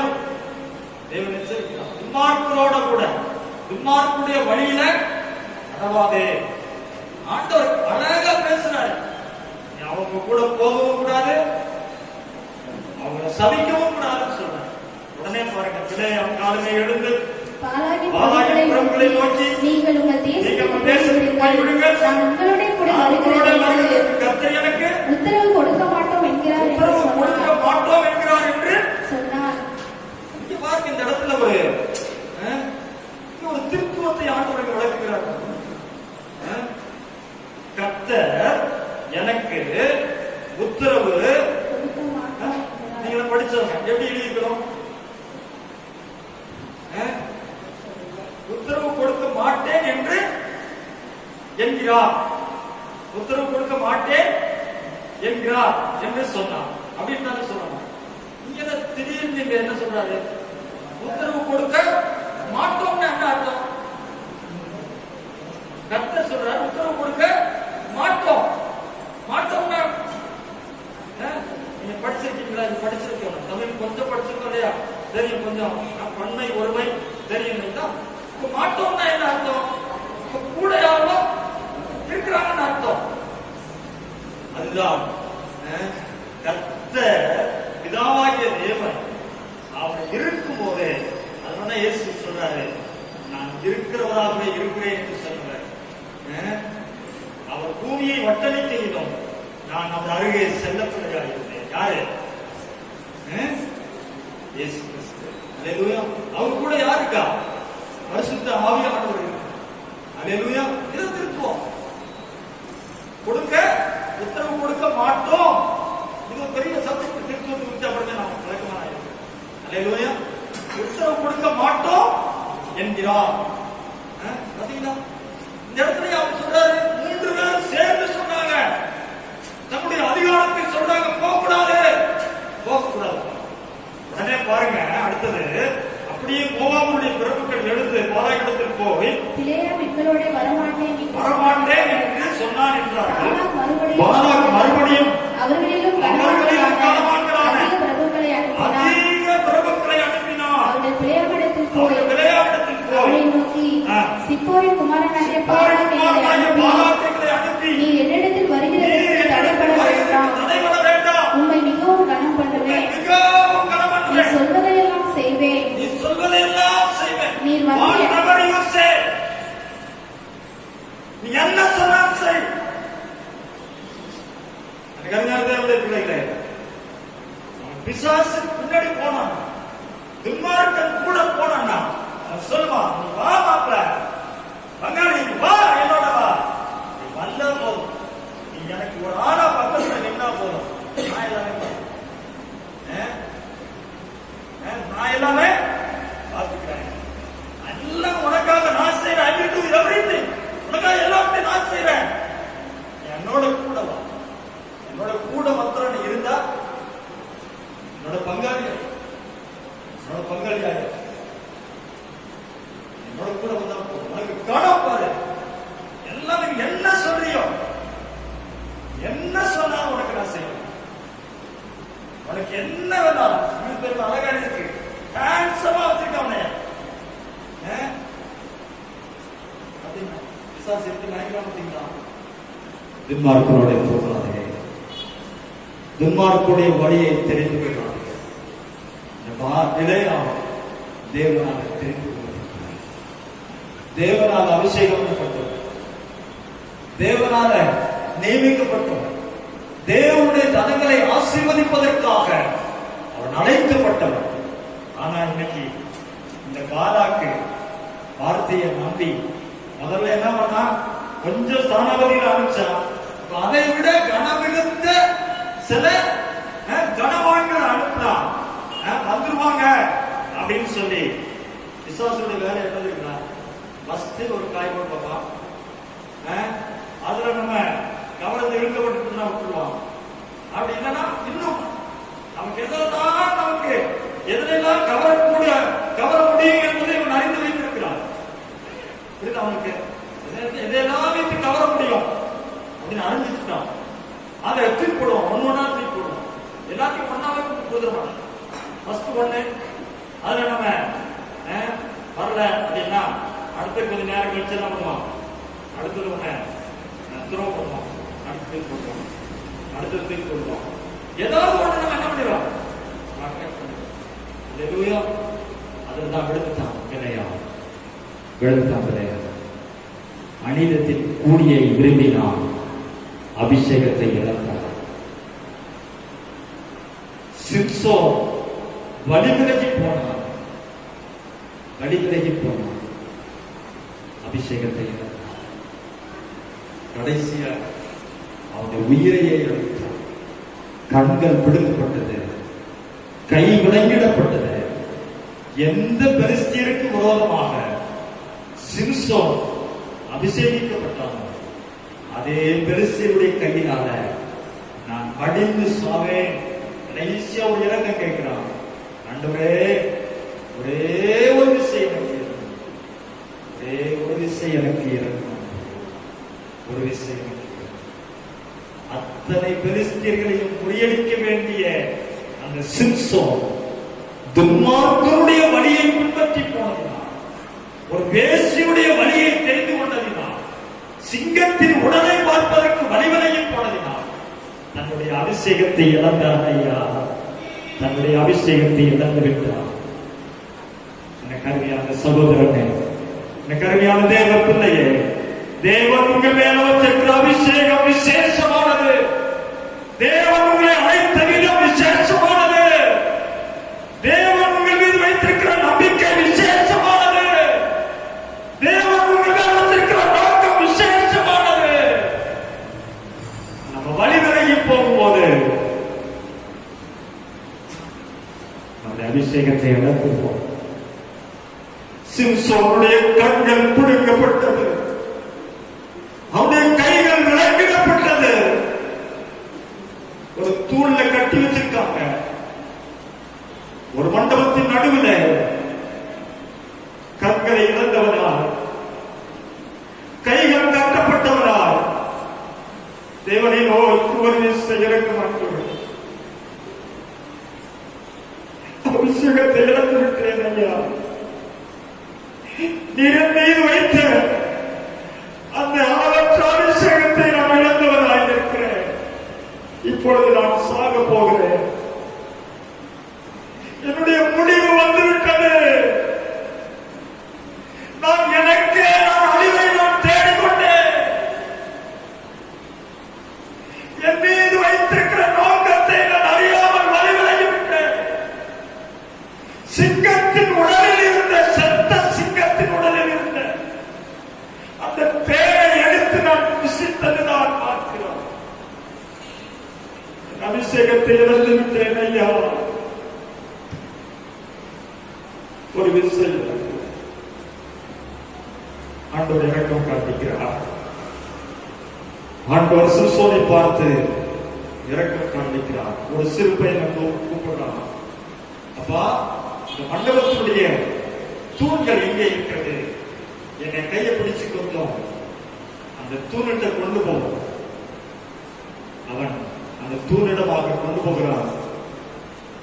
Speaker 2: தேவன் எச்சரிக்கிறார். துன்மார்க்கரோட கூட, துன்மார்க்கனுடைய வழியில நடவாதே. ஆண்டவர் அழகா பேசுறாரு. நீ அவங்க கூட போகவும் கூடாது, அவங்களை சபிக்கவும் கூடாதுன்னு சொல்றாரு. உடனே பாருங்க, பிலேயாம் காலமே எழுந்து பாலாகின் பிரபுக்களை நோக்கி, நீங்கள் உங்கள் தேசத்துக்கு போய்விடுங்கள், நான் உங்களுடைய கூட வருகிறேன், கர்த்தர் எனக்கு உத்தரவு கொடுக்க மாட்டோம் என்கிறார் என்று சொன்னார். இங்க பாருங்க, இந்த இடத்துல ஒரு திருத்துவத்தை ஆண்டவருக்கு விளக்குகிறார். கர்த்தர் எனக்கு உத்தரவு, நீங்க படிச்சவங்க எப்படி எழுதிக்கிறோம்? உத்தரவு கொடுக்க மாட்டேன் என்று என்கிறார். உத்தரவு கொடுக்க மாட்டேன் என்கிறார் என்று சொன்னார் அப்படின்னு தானே சொல்லணும். இங்க திடீர்னு நீங்க என்ன சொல்றாரு? உத்தரவு கொடுக்க மாட்டோம்னு என்ன அர்த்தம்? கர்த்தர் சொல்றாரு உத்தரவு கொடுக்க மாட்டோம். மாட்டோம்னா நீங்க படிச்சிருக்கீங்களா? இது படிச்சிருக்கோம், தமிழ் கொஞ்சம் படிச்சிருக்கோம் இல்லையா? தெரியும், கொஞ்சம் பன்மை ஒருமை தெரியும். மாட்டோம்னா என்ன அர்த்தம்? கூட யாரோ இருக்கிறாங்கன்னு அர்த்தம். அதுதான் கர்த்தர் பிதாவாகிய தேவன் அவர் இருக்கும் போதே, அதனால இயேசு சொல்றாரு, நான் இருக்கிறவராகவே இருக்கிறேன் என்று சொல்றாரு. அவர் பூமியை வட்டளிக்கையிலும் நான் அவர் அருகே செல்லப்படையாக இருந்தேன். யாரு? இயேசு கிறிஸ்து. அல்லேலூயா. அவர் கூட யாருக்கா? பரிசுத்த ஆவியானவர் இருக்கு. அல்லேலூயா. இதை திருத்துவோம். கொடுக்க உத்தரவு கொடுக்க மாட்டோம். இது பெரிய சப்ஜெக்ட். திருத்துவத்தை விட்டு அப்படியே நாம் விளக்கமா இருக்கு. அல்லேலூயா. உத்தரவு கொடுக்க மாட்டோம் என்கிறார். பாத்தீங்களா? இந்த இடத்துல அவர் சொல்றாரு, 3 பேர் சேர்ந்து சொன்னாங்க, தன்னுடைய அதிகாரத்தை சொல்றாங்க, போகக்கூடாது, போகக்கூடாது. உடனே பாருங்க, அடுத்தது
Speaker 1: இப்படியே மோவாபுடைய பிரபுக்கள் எழுந்து பாலாகிடத்தில் போய்
Speaker 4: பிலேயாம் எங்களோட வரமாட்டேன்
Speaker 1: என்று சொன்னான் என்றார்கள்.
Speaker 4: மறுபடியும்
Speaker 1: பாலாக் மறுபடியும்
Speaker 4: அவர்களிலும்
Speaker 1: கனவான்களான
Speaker 4: அதிக பிரபுக்களை அனுப்பினார்.
Speaker 1: அதிக பிரபுக்களை அனுப்பினார்.
Speaker 4: அவர்கள் பிலேயாமிடத்தில் போய்
Speaker 1: அவர்கள் பிலேயாமிடத்தில்
Speaker 4: அவரை
Speaker 1: போய்
Speaker 4: நோக்கி
Speaker 1: ஆ.
Speaker 4: சிப்போரின் குமாரனாகிய
Speaker 1: பாலாக்கை
Speaker 4: பாலாக்கை
Speaker 1: அனுப்பி
Speaker 4: நீ என்னிடத்தில் வருகிறதற்கு தடைபட வேண்டாம்.
Speaker 1: தடைபட வேண்டாம்.
Speaker 4: உம்மை மிகவும் கனம் பண்ணுவேன்.
Speaker 1: மிகவும் கனமன்றே.
Speaker 4: நீ சொல்வதையெல்லாம் செய்வேன்.
Speaker 1: நீ சொல்வதெல்லாம் செய்வேன்.
Speaker 4: நீர் வந்து
Speaker 1: Whatever you say, நீ என்ன சொன்னாலும் செய். கருணாதேவனுடைய பிள்ளைகளே, பிசாசு பின்னாடி போனான், துன்மார்க்கன் கூட போனான். அவன் சொல்லுவான், நீ வா மாப்பிள்ள, பங்காளி வா, என்னோட வா. நீ வந்தா போதும், நீ எனக்கு ஒரு ஆளா பக்கத்துல நின்னா போதும், நான் எல்லாமே நான் எல்லாமே பார்த்துக்கிறேன். எல்லாம் உனக்காக நான் செய்றேன். I will do everything. உனக்காக எல்லாத்தையும் நான் செய்றேன். என்னோட கூட வா. என்னோட கூட மாத்திரம் நீ இருந்தா என்னோட பங்காளியா, என்னோட பங்காளியாக என்னோட கூட வந்தா போதும். உனக்கு கணம் பாரு. எல்லாமே என்ன சொல்றியோ, என்ன சொன்னாலும் உனக்கு நான் செய்வேன். உனக்கு என்ன வேணாலும் அழகா இருக்கு, ஹேண்ட்ஸமா வச்சிருக்கான். துன்மார்க்கனுடைய போகாதே, துன்மார்க்குடைய வழியை தெரிந்து கொள்ளாதே. தேவனாக தெரிந்து கொள்ளாதே. தேவனால அபிஷேகம் பண்ணப்பட்டவர், தேவனால நியமிக்கப்பட்டவர், தேவனுடைய ஜனங்களை ஆசீர்வதிப்பதற்காக அவன் அழைக்கப்பட்டவர். ஆனா இன்னைக்கு இந்த பாலாக்கு வார்த்தையை நம்பி முதல்ல என்ன பண்ணா, கொஞ்சம் ஸ்தானாபதியில் ஆரம்பிச்சா, அதை விட கனமிகுந்த சில கனவான்கள் அனுப்பினா வந்துருவாங்க அப்படின்னு சொல்லி. விசுவாசனுடைய வேலை என்ன இருக்குன்னா, ஃபர்ஸ்ட் ஒரு காய் கொடுப்பா, அதுல நம்ம கவனத்தை இழுக்கப்பட்டு விட்டுருவாங்க. அப்படி இல்லைன்னா இன்னும் நமக்கு எதெல்லாம் நமக்கு எதிரெல்லாம் கவர முடியும் என்பதை இவன் அறிந்து வைத்திருக்கிறான். அவனுக்கு எதெல்லாம் வைத்து கவர முடியும் அப்படின்னு அறிஞ்சிட்டான். அதை தூக்கி போடுவான், ஒன்னா தூக்கி போடுவான். எல்லாத்தையும் ஒன்னாவே போதுட மாட்டான். ஃபர்ஸ்ட் ஒண்ணு அதுல நம்ம வரல அப்படின்னா அடுத்த கொஞ்ச நேரம் கழிச்சு என்ன பண்ணுவான், அடுத்தது ஒண்ணு துரோக பண்ணுவான், அடுத்தது போடுவான், அடுத்தது தூக்கி போடுவான். ஏதாவது ஒண்ணு நம்ம என்ன பண்ணிடுவோம், அதுதான் விழுந்துட்டான் கிடையா, விழுந்துட்டான் கிடையாது. அநீதத்தின் கூலியை விரும்பினான், அபிஷேகத்தை இழந்தார். சிம்சோன் வழிவிலகி போனான், அபிஷேகத்தை இழந்தார். கடைசியா அவனுடைய உயிரையே இழந்தார். கண்கள் பிடுங்கப்பட்டது, கை விலங்கிடப்பட்டது. எந்த பெலிஸ்தியருக்கு விரோதமாக சிம்சோன் அபிஷேகிக்கப்பட்டானோ அதே பெலிஸ்தியருடைய கையினால நான் மடிந்து சாவேன். கடைசியா ஒரு இறக்கம் கேட்கிறான், ஆண்டவரே ஒரே ஒரு விஷயம் எனக்கு இறங்கும், ஒரே ஒரு விஷயம் எனக்கு இறங்கும், ஒரு விஷயம் எனக்கு. அத்தனை பெலிஸ்தியர்களையும் முறியடிக்க வேண்டிய அந்த சிம்சோன் துன்மார்க்கருடைய வழியை பின்பற்றி போனதினால், ஒரு வேசியுடைய வழியை தெரிந்து கொண்டதினால், சிங்கத்தின் உடலை பார்ப்பதற்கு வழிவலையில் போனதினால் தன்னுடைய அபிஷேகத்தை இழந்தார். ஐயா, தன்னுடைய அபிஷேகத்தை இழந்து விட்டார். எனக்கு அருமையான சகோதரனே, எனக்கு அருமையான தேவ பிள்ளையே, தேவன் உங்கள் மேல வச்சிருக்கிற அபிஷேகம் விசேஷமானது. தேவன் உங்களை அழைத்த விதம் விசேஷமானது. தேவன் உங்கள் மீது வைத்திருக்கிற நம்பிக்கை விசேஷமானது. தேவன் உங்கள் மேல் வைத்திருக்கிற நோக்கம் விசேஷமானது. நம்ம வழிவிலகி போகும்போது நம்முடைய அபிஷேகத்தை இழந்துவோம். சிம்சோனுடைய கண்கள் பிடுங்கப்பட்டது, அவனுடைய கைகள் விலங்கிடப்பட்டது. ஒரு தூண்ல கட்டி வச்சிருக்காங்க, ஒரு மண்டபத்தின் நடுவில் அபிஷேகத்தை இழந்து விட்டேன் ஐயா. நீர் என் மீது வைத்த அந்த அளவற்ற அபிஷேகத்தை நான் இழந்தவனாய் இருக்கிறேன். இப்பொழுது நான் சாக போகிறேன். என்னுடைய முடிவு வந்துவிட்டது. நான் எனக்கே நான் அழிவை நான் தேடிக்கொண்டேன். என் மீது வைத்திருக்கிற நோக்கத்தை நான் அறியாமல் வழிவிலகிவிட்டேன். சிங்கத்தின் உடலில் இருந்த செத்த சிங்கத்தின் உடலில் இருந்த அந்த பேரை எடுத்து நான் புசித்தது நான் பார்க்கிறோம். அபிஷேகத்தை இழந்து விட்டேன் ஐயா. ஒரு விசை ஆண்டவர் இறக்கம் காண்பிக்கிறார். ஆண்டவர் சிம்சோனை பார்த்து இறக்கம் காண்பிக்கிறார். ஒரு சிறு பையனை கூப்பிடுறான். அப்பா, இந்த மண்டபத்தினுடைய தூண்கள் எங்கே இருக்கிறது? என்னை கையை பிடிச்சு கொண்டோம், அந்த தூணிட்ட கொண்டு போவோம். அவன் அந்த தூணிடமாக கொண்டு போகிறான்.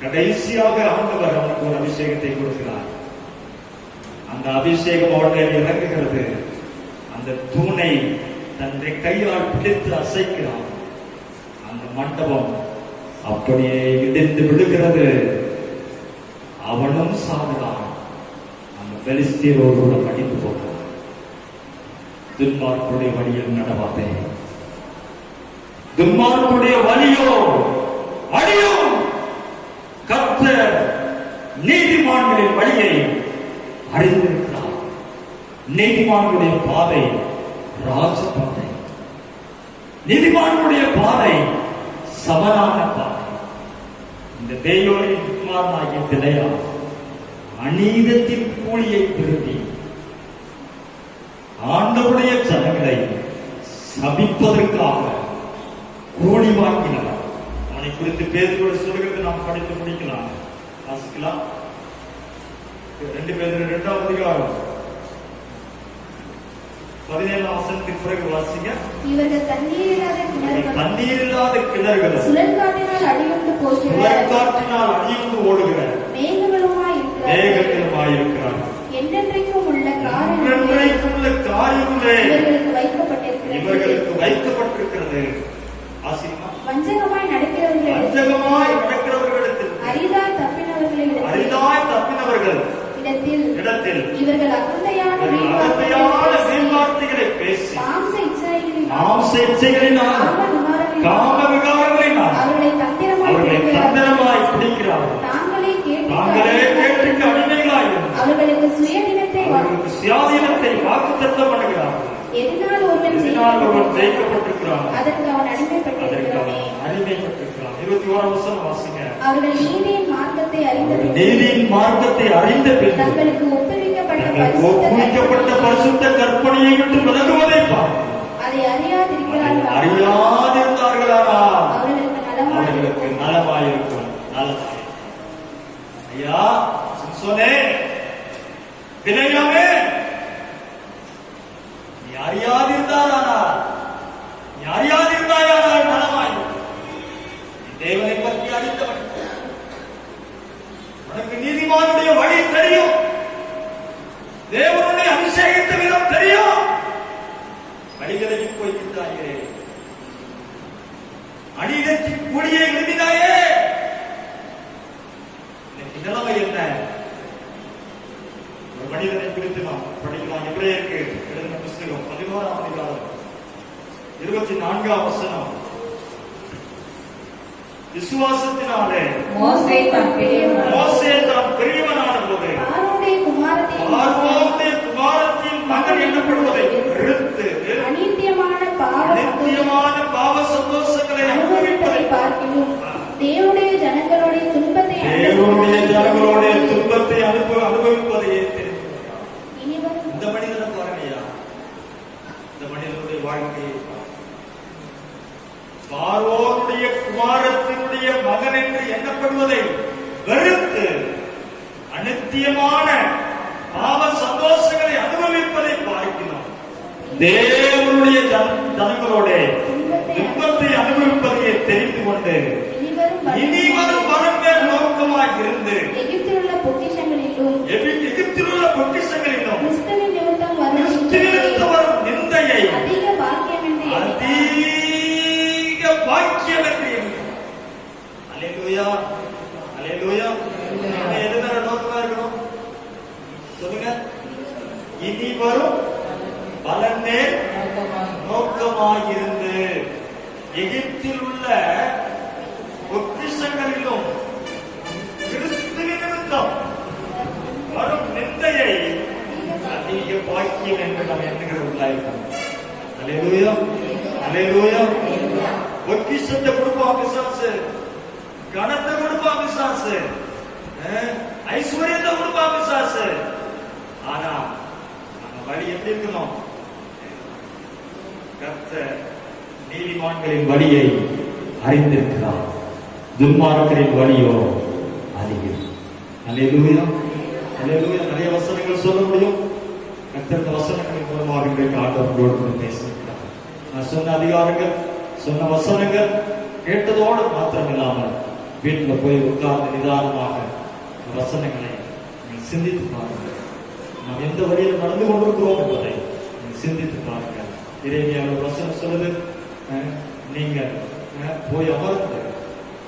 Speaker 1: கடைசியாக ஆண்டவர் அவனுக்கு ஒரு அபிஷேகத்தை கொடுக்கிறார். அந்த அபிஷேகம் அவர்கள் இறங்குகிறது. அந்த தூணை தன்னுடைய கையால் பிடித்து அசைக்கிறான். அந்த மண்டபம் அப்படியே இடிந்து விடுகிறது. அவனும் சாகுகிறான். அந்த பெலிஸ்தியரோடு மடிந்து போகிறான். துன்மார்க்குடைய வழியில் நடவாதே. துன்மார்க்குடைய வழியோ அழியும். கர்த்தர் நீதிமான்களின் வழியை அறிந்திருக்கிறார். நீதிமான்களுடைய பாதை ராஜபாதை. நீதிமான்களுடைய பாதை சமனான பாதை. இந்த தேயோரின் குமாரனாகிய பிள்ளையா அநீதத்தின் கூலியை திரும்பி ஆண்டவருடைய ஜனங்களை சபிப்பதற்காக கூலி வாங்கினார். அவனை குறித்து பேதுரு சொல்கிறது நாம் படித்து முடிக்கலாம். வாசிக்கலாம். 2 பேதுரு 2ஆம் அதிகாரம் 17ஆம் வசனத்துக்கு பிறகு வாசிங்க.
Speaker 4: இவர்கள் தண்ணீர் இல்லாத கிணறுகள்
Speaker 1: சுழற்காற்றினால் அடியுண்டு ஓடுகிற மேகங்களுமாய் இருக்கிறார்.
Speaker 4: என்றென்றைக்கும் உள்ள
Speaker 1: காரியங்களே
Speaker 4: இவர்களுக்கு
Speaker 1: வைக்கப்பட்டிருக்கிறது. ஆசீர்மா
Speaker 4: வஞ்சகமாய் நடக்கிறவர்களிடத்தில் அரிதாய் தப்பினவர்கள் இடத்தில் இவர்கள் அகந்தையான
Speaker 1: வார்த்தைகளை பேசி
Speaker 4: மாம்ச இச்சைகளினால்
Speaker 1: காம விகாரங்களினால்
Speaker 4: அவர்களை
Speaker 1: தந்திரமாய் பிடிக்கிறார்கள். நாங்களே கேட்டுக்கு அடிமைகளாய்
Speaker 4: அவர்களுக்கு
Speaker 1: சுயாதீனத்தை வாக்குத்தத்தம் பண்ணுகிறார்கள்.
Speaker 4: எதனால் ஒருவன்
Speaker 1: ஜெயிக்கப்பட்டிருக்கிறான்,
Speaker 4: அதற்கு அவன் அடிமைப்பட்டிருக்கிறான்.
Speaker 1: 21ஆம் வசனம் வாசிங்க.
Speaker 4: அவர்கள் நீதியின்
Speaker 1: மார்க்கத்தை அறிந்த பின்
Speaker 4: தங்களுக்கு
Speaker 1: ஒப்புவிக்கப்பட்ட பரிசுத்த கற்பனையை விட்டு விலகுவதை பார்த்து
Speaker 4: அதை அறியாதிருந்தார்களா
Speaker 1: அவர்களுக்கு நலமாயிருக்கும். ஐயா சிம்சோனே, பிணையாமே, நீ அறியாதிருந்தாயானால் நலமாயிருக்கும். தேவனை பற்றி அறிந்தவன், உனக்கு நீதிமானுடைய வழி தெரியும், தேவனுடைய அபிஷேகித்த விதம் தெரியும். வழிகளுக்கு போய்விட்டாயே, அநீதத்தின் கூலியை விரும்பினாயே. நிலைமை என்ன? ஒரு மனிதனை குறித்து நாம் படிக்கலாம். எபிரேயருக்கு எழுதின புத்தகம் 11ஆம் அதிகாரம் 24ஆம் வசனம். விசுவாசத்தினாலே
Speaker 3: மோசே தான்
Speaker 1: பெரியவனான போது
Speaker 4: பார்வோனுடைய
Speaker 1: குமாரத்தின் மகன் எண்ணப்படுவதை வெறுத்து
Speaker 4: அநித்தியமான
Speaker 1: பாவ சந்தோஷங்களை
Speaker 4: அனுபவிப்பதை பார்க்கிலும் தேவனுடைய ஜனங்களுடைய துன்பத்தை
Speaker 1: அனுபவிப்பதையே தெரிவிக்கிறார். இந்த மனிதனை பாருங்கய்யா, இந்த மனிதனுடைய வாழ்க்கையை பார்வோனுடைய குமாரத்தினுடைய மகன் என்று எண்ணப்படுவதை வெறுத்து அநித்தியமான பாவ சந்தோஷங்களை அனுபவிப்பதை பார்க்கிறோம். தேவனுடைய ஜனங்களோட துன்பத்தை அனுபவிப்பதையே தெரிந்து கொண்டு இனி வரும் வரம்பே நோக்கமாக இருந்து
Speaker 4: எகிப்திலுள்ள
Speaker 2: நம்ம எது மேல நோக்கமா இருக்கணும் சொல்லுங்க. இனி வரும் பலனே நோக்கமாயிருந்து எகிப்தில் உள்ள பொக்கிஷங்களிலும் கிறிஸ்துவின் நிமித்தம் வரும் நிந்தையை அதிக பாக்கியம் என்று நாம் எண்ணுகிறவர்களாயிருக்கோம். அல்லேலூயா, அல்லேலூயா. பொக்கிஷத்தை கொடுப்பான் பிசாசு, கனத்தை கொடுப்பான் பிசாசு, ஐஸ்வர்யத்தை கொடுப்பான் பிசாசு. ஆனா நம்ம வழி எப்படி இருக்கணும்? கர்த்தர் நீதிமான்களின் வழியை அறிந்திருக்கிறார், துன்மார்க்கரின் வழியோ அறிகிறது. அல்லேலூயா, அல்லேலூயா. நிறைய வசனங்கள் சொல்ல முடியும். கர்த்தர் வசனங்களின் மூலமாக இன்றைக்கு ஆண்டவர்களோடு பேசியிருக்கிறார். நான் சொன்ன அதிகாரங்கள், சொன்ன வசனங்கள் கேட்டதோடு மாத்திரம் இல்லாமல் வீட்டில் போய் உட்கார்ந்து நிதானமாக வசனங்களை சிந்தித்து பாருங்கள். நாம் எந்த வழியில் நடந்து கொண்டிருக்கிறோம் என்பதை சிந்தித்து பாருங்கள். இறைமையாளர் வசனம் சொல்லுது, நீங்க போய் அமர்ந்து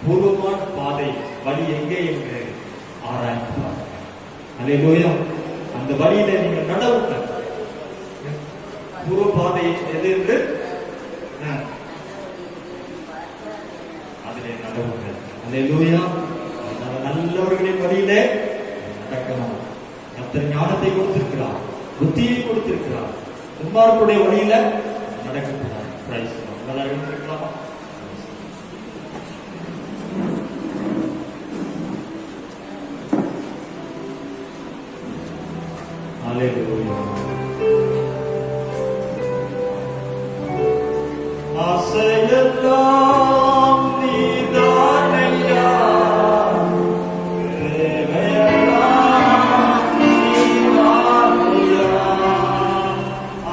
Speaker 2: பூர்வமான பாதை வழி எங்கே என்று ஆராய்ந்து பாருங்கள். அல்லேலூயா. அந்த வழியில நீங்க நடவுங்க. பூர்வ பாதை எது என்று அதிலே நடவுங்க. அல்லேலூயா. நல்லவர்களின் வழியிலே நடக்கணும். கர்த்தர் ஞானத்தை கொடுத்திருக்கிறார், புத்தியை கொடுத்திருக்கிறார். துன்மார்க்கருடைய வழியில நடக்கக்கூடாது. பிரைஸ் இருக்கலாமா? ஆசையெல்லாம் நீதானையா, தேவையெல்லாம் நீதானையா,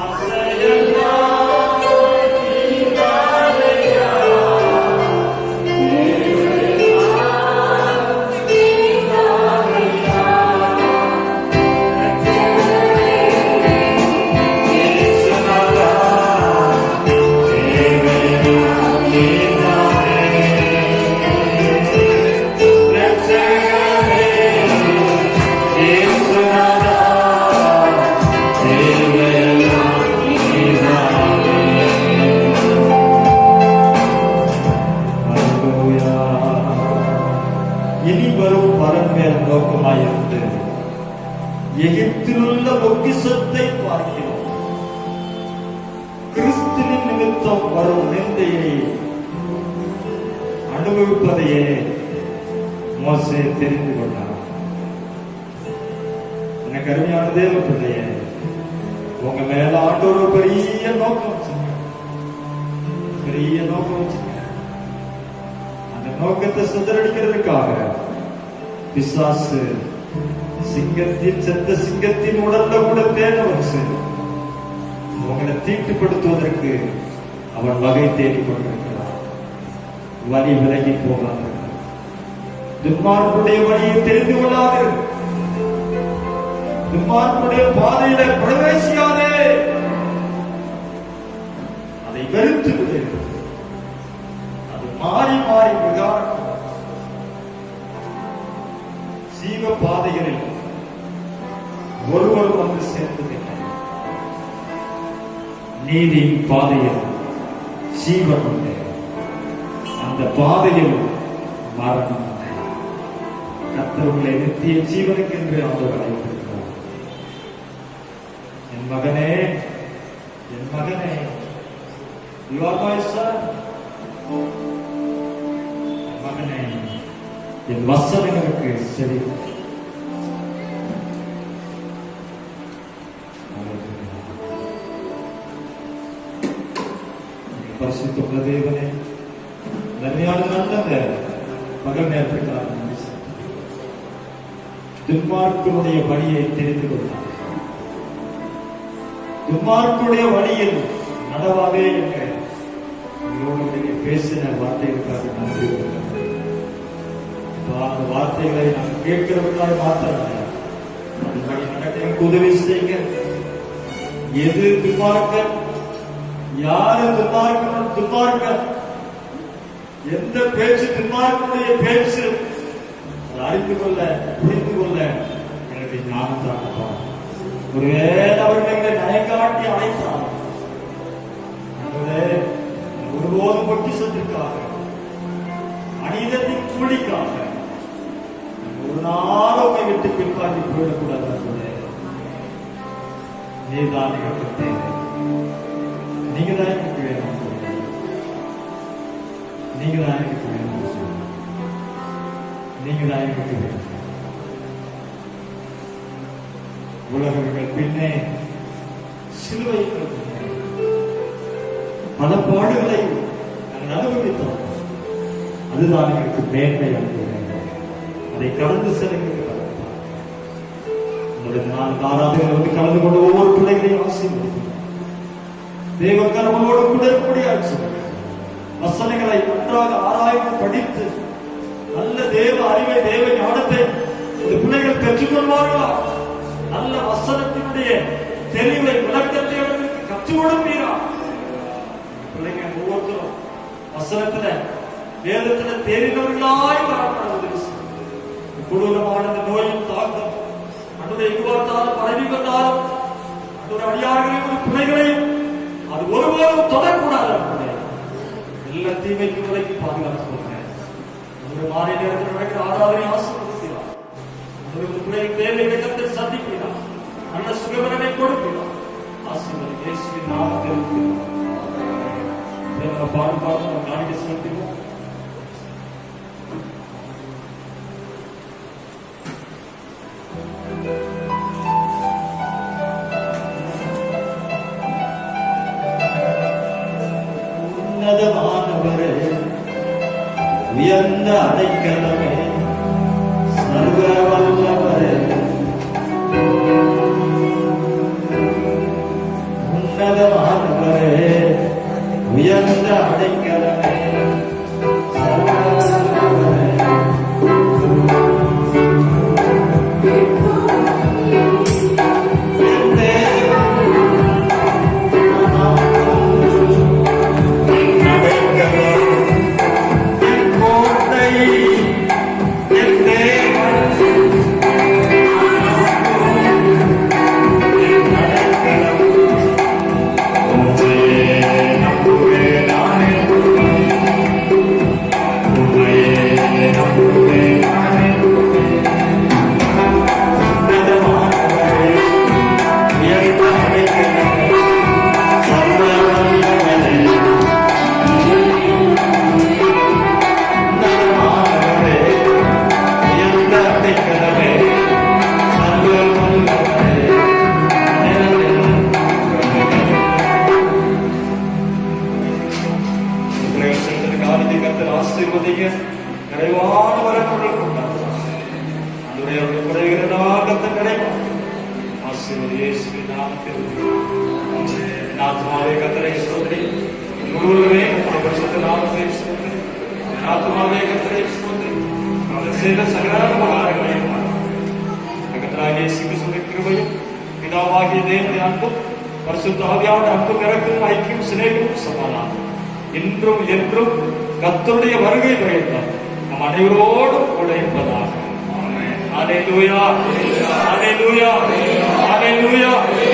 Speaker 2: ஆசையெல்லாம் நீதானையா, தேவையெல்லாம் நீதானையா. இனி வரும் பரம்பேர் நோக்கமாயிருந்து எகிப்திலுள்ள பொக்கிஷத்தை பார்க்கிறோம். கிறிஸ்துவின் நிமித்தம் வரும் நிந்தையை அனுபவிப்பதையே மோசே தெரிந்து கொண்டார். எனக்கு அருமையான தேவ பிள்ளையே, உங்க மேல ஆண்டவர் ஒரு பெரிய நோக்கம் வச்சுங்க, பெரிய நோக்கம் வச்சுங்க. அந்த நோக்கத்தை சிதறடிக்கிறதுக்காக பிசாசு சிங்கத்தின் செத்த சிங்கத்தின் உடல்ல கூட தேடவர் செய்து உங்களை தீட்டுப்படுத்துவதற்கு அவன் வகை தேடிக் கொண்டிருக்கிறான். வழி விலகி போகாது. துன்மார்க்குடைய வழியை தெரிந்து கொள்ளாது. துன்மார்க்குடைய பாதையில பிரவேசியாதே. அதை வெறுத்து விடு. அது மாறி மாறி விகாரம். சீவ பாதைகளில் ஒருவர் வந்து சேர்ந்ததில்லை. நீதியின் பாதையில் ஜீவன் உண்டு, அந்த பாதையில் மரணம் உண்டு. கர்த்தருடைய நித்திய ஜீவனுக்கு என்று அவர் அழைத்திருக்கிறார். என் மகனே, என் மகனே, you are my son. என் மகனே, என் வசனங்களுக்கு செவி. பரிசுத்த தேவனே, நன்மையான நல்ல பகல் நேரத்துக்காக துன்மார்க்கனுடைய வழியை தெரிந்து கொண்டார். துன்மார்க்கனுடைய வழியில் நடவாதே என்று பேசின வார்த்தைகளுக்காக நன்றி. அந்த வார்த்தைகளை நாம் கேட்கிறவர்களாக மாத்திரமல்ல, அதுபடி நடக்க உதவி செய்யுங்க. எது துன்மார்க்க, யாரு துன்மார்க்க, எந்த பேச்சு துன்மார்க்கனுடைய பேச்சு
Speaker 1: அறிந்து கொள்ள புரிந்து கொள்ள எனக்கு ஞானம் தாங்கப்பா. ஒருவேளை அவர்கள் எங்களை நயக்காட்டி அழைத்தார் ஒருபோதும் பொக்கிஷத்திற்காக மனிதத்தின் கூலிக்காக ஒரு நாள் உங்களை விட்டு பின்பாட்டி போயிடக்கூடாது. நீதான் எனக்கு தேவை. நீங்க தான் எனக்கு வேணும். நீங்க தான் எனக்கு வேணும். நீங்க தான் எனக்கு வேணும். உலகங்கள் பின்னே சிலுவை பல பாடுகளை நாங்கள் அனுபவித்தோம். அதுதான் எனக்கு மேன்மை அனுபவம். அதை கடந்து செல்லுங்கள். நான்கு ஆராதனை வந்து கலந்து கொண்ட ஒவ்வொரு பிள்ளைகளையும் ஆசீர்வதிக்கும். தேவ கர்மங்களோடு கூட இருக்கக்கூடிய வசனங்களை நன்றாக ஆராய்ந்து படித்து நல்ல தேவ அறிவை தேவ ஞானத்தை இந்த பிள்ளைகள் பெற்றுக்கொள்வார்களா? நல்ல வசனத்தினுடைய தெளிவை விளக்கத்தை அவர்களுக்கு கற்றுக் கொடுப்பீரா? பிள்ளைங்க ஒவ்வொருத்தரும் வசனத்துல வேதத்துல தெரிந்தவர்களாய் காணப்படுவது கொடூரமான நோயின் தாக்கம் எங்குவார்த்தாலும் பரவி வந்தாலும் அடியார்களையும் பிள்ளைகளையும் அது ஒருபோதும் தொடரக்கூடாது. எல்லா தீமைக்கு விலைக்கு பாதுகாத்து கொள்கிறேன். ஒரு மாலை நேரத்தில் நடக்கிற ஆராதனை ஆசீர்வதிக்கிறார். பிள்ளைகள் தேவை இடத்தில் சந்திக்கிறார். நல்ல சுகவரனை கொடுக்கிறார். ஆசீர்வதி இயேசுவின் நாமத்தில் பாடு காணிக்கை செலுத்துவோம். உன்னதமானவரே, உயர்ந்த அடைக்கலமே, சர்வ வல்லவரே, உன்னதமானவரே, உயர்ந்த அடைக்கலமே, சர்வ வல்லவரே, நிறைவான வரங்கள் கொண்டாடுறாங்க. கிடைக்கும். ஆசீர்வதி இயேசுவின் நாமத்தில். ஆத்மாவே கர்த்தரை ஸ்தோத்திரி. முழுவதுமே பரிசுத்த நாமத்தை ஸ்தோத்திரி. ஆத்மாவே கர்த்தரை ஸ்தோத்திரி. அவர் செய்த சகல உபகாரங்களையும் கர்த்தராகிய இயேசு கிறிஸ்துவின் கிருபையும் பிதாவாகிய தேவனுடைய அன்பும் பரிசுத்த ஆவியானவருடைய அன்பும் இரக்கமும் ஐக்கியம் சிநேகமும் சமாதானம் இன்றும் என்றும் கர்த்தருடைய வருகை வரைந்தார் நம் அனைவரோடும் கூட இருப்பதாக. Hallelujah. Hallelujah. Hallelujah.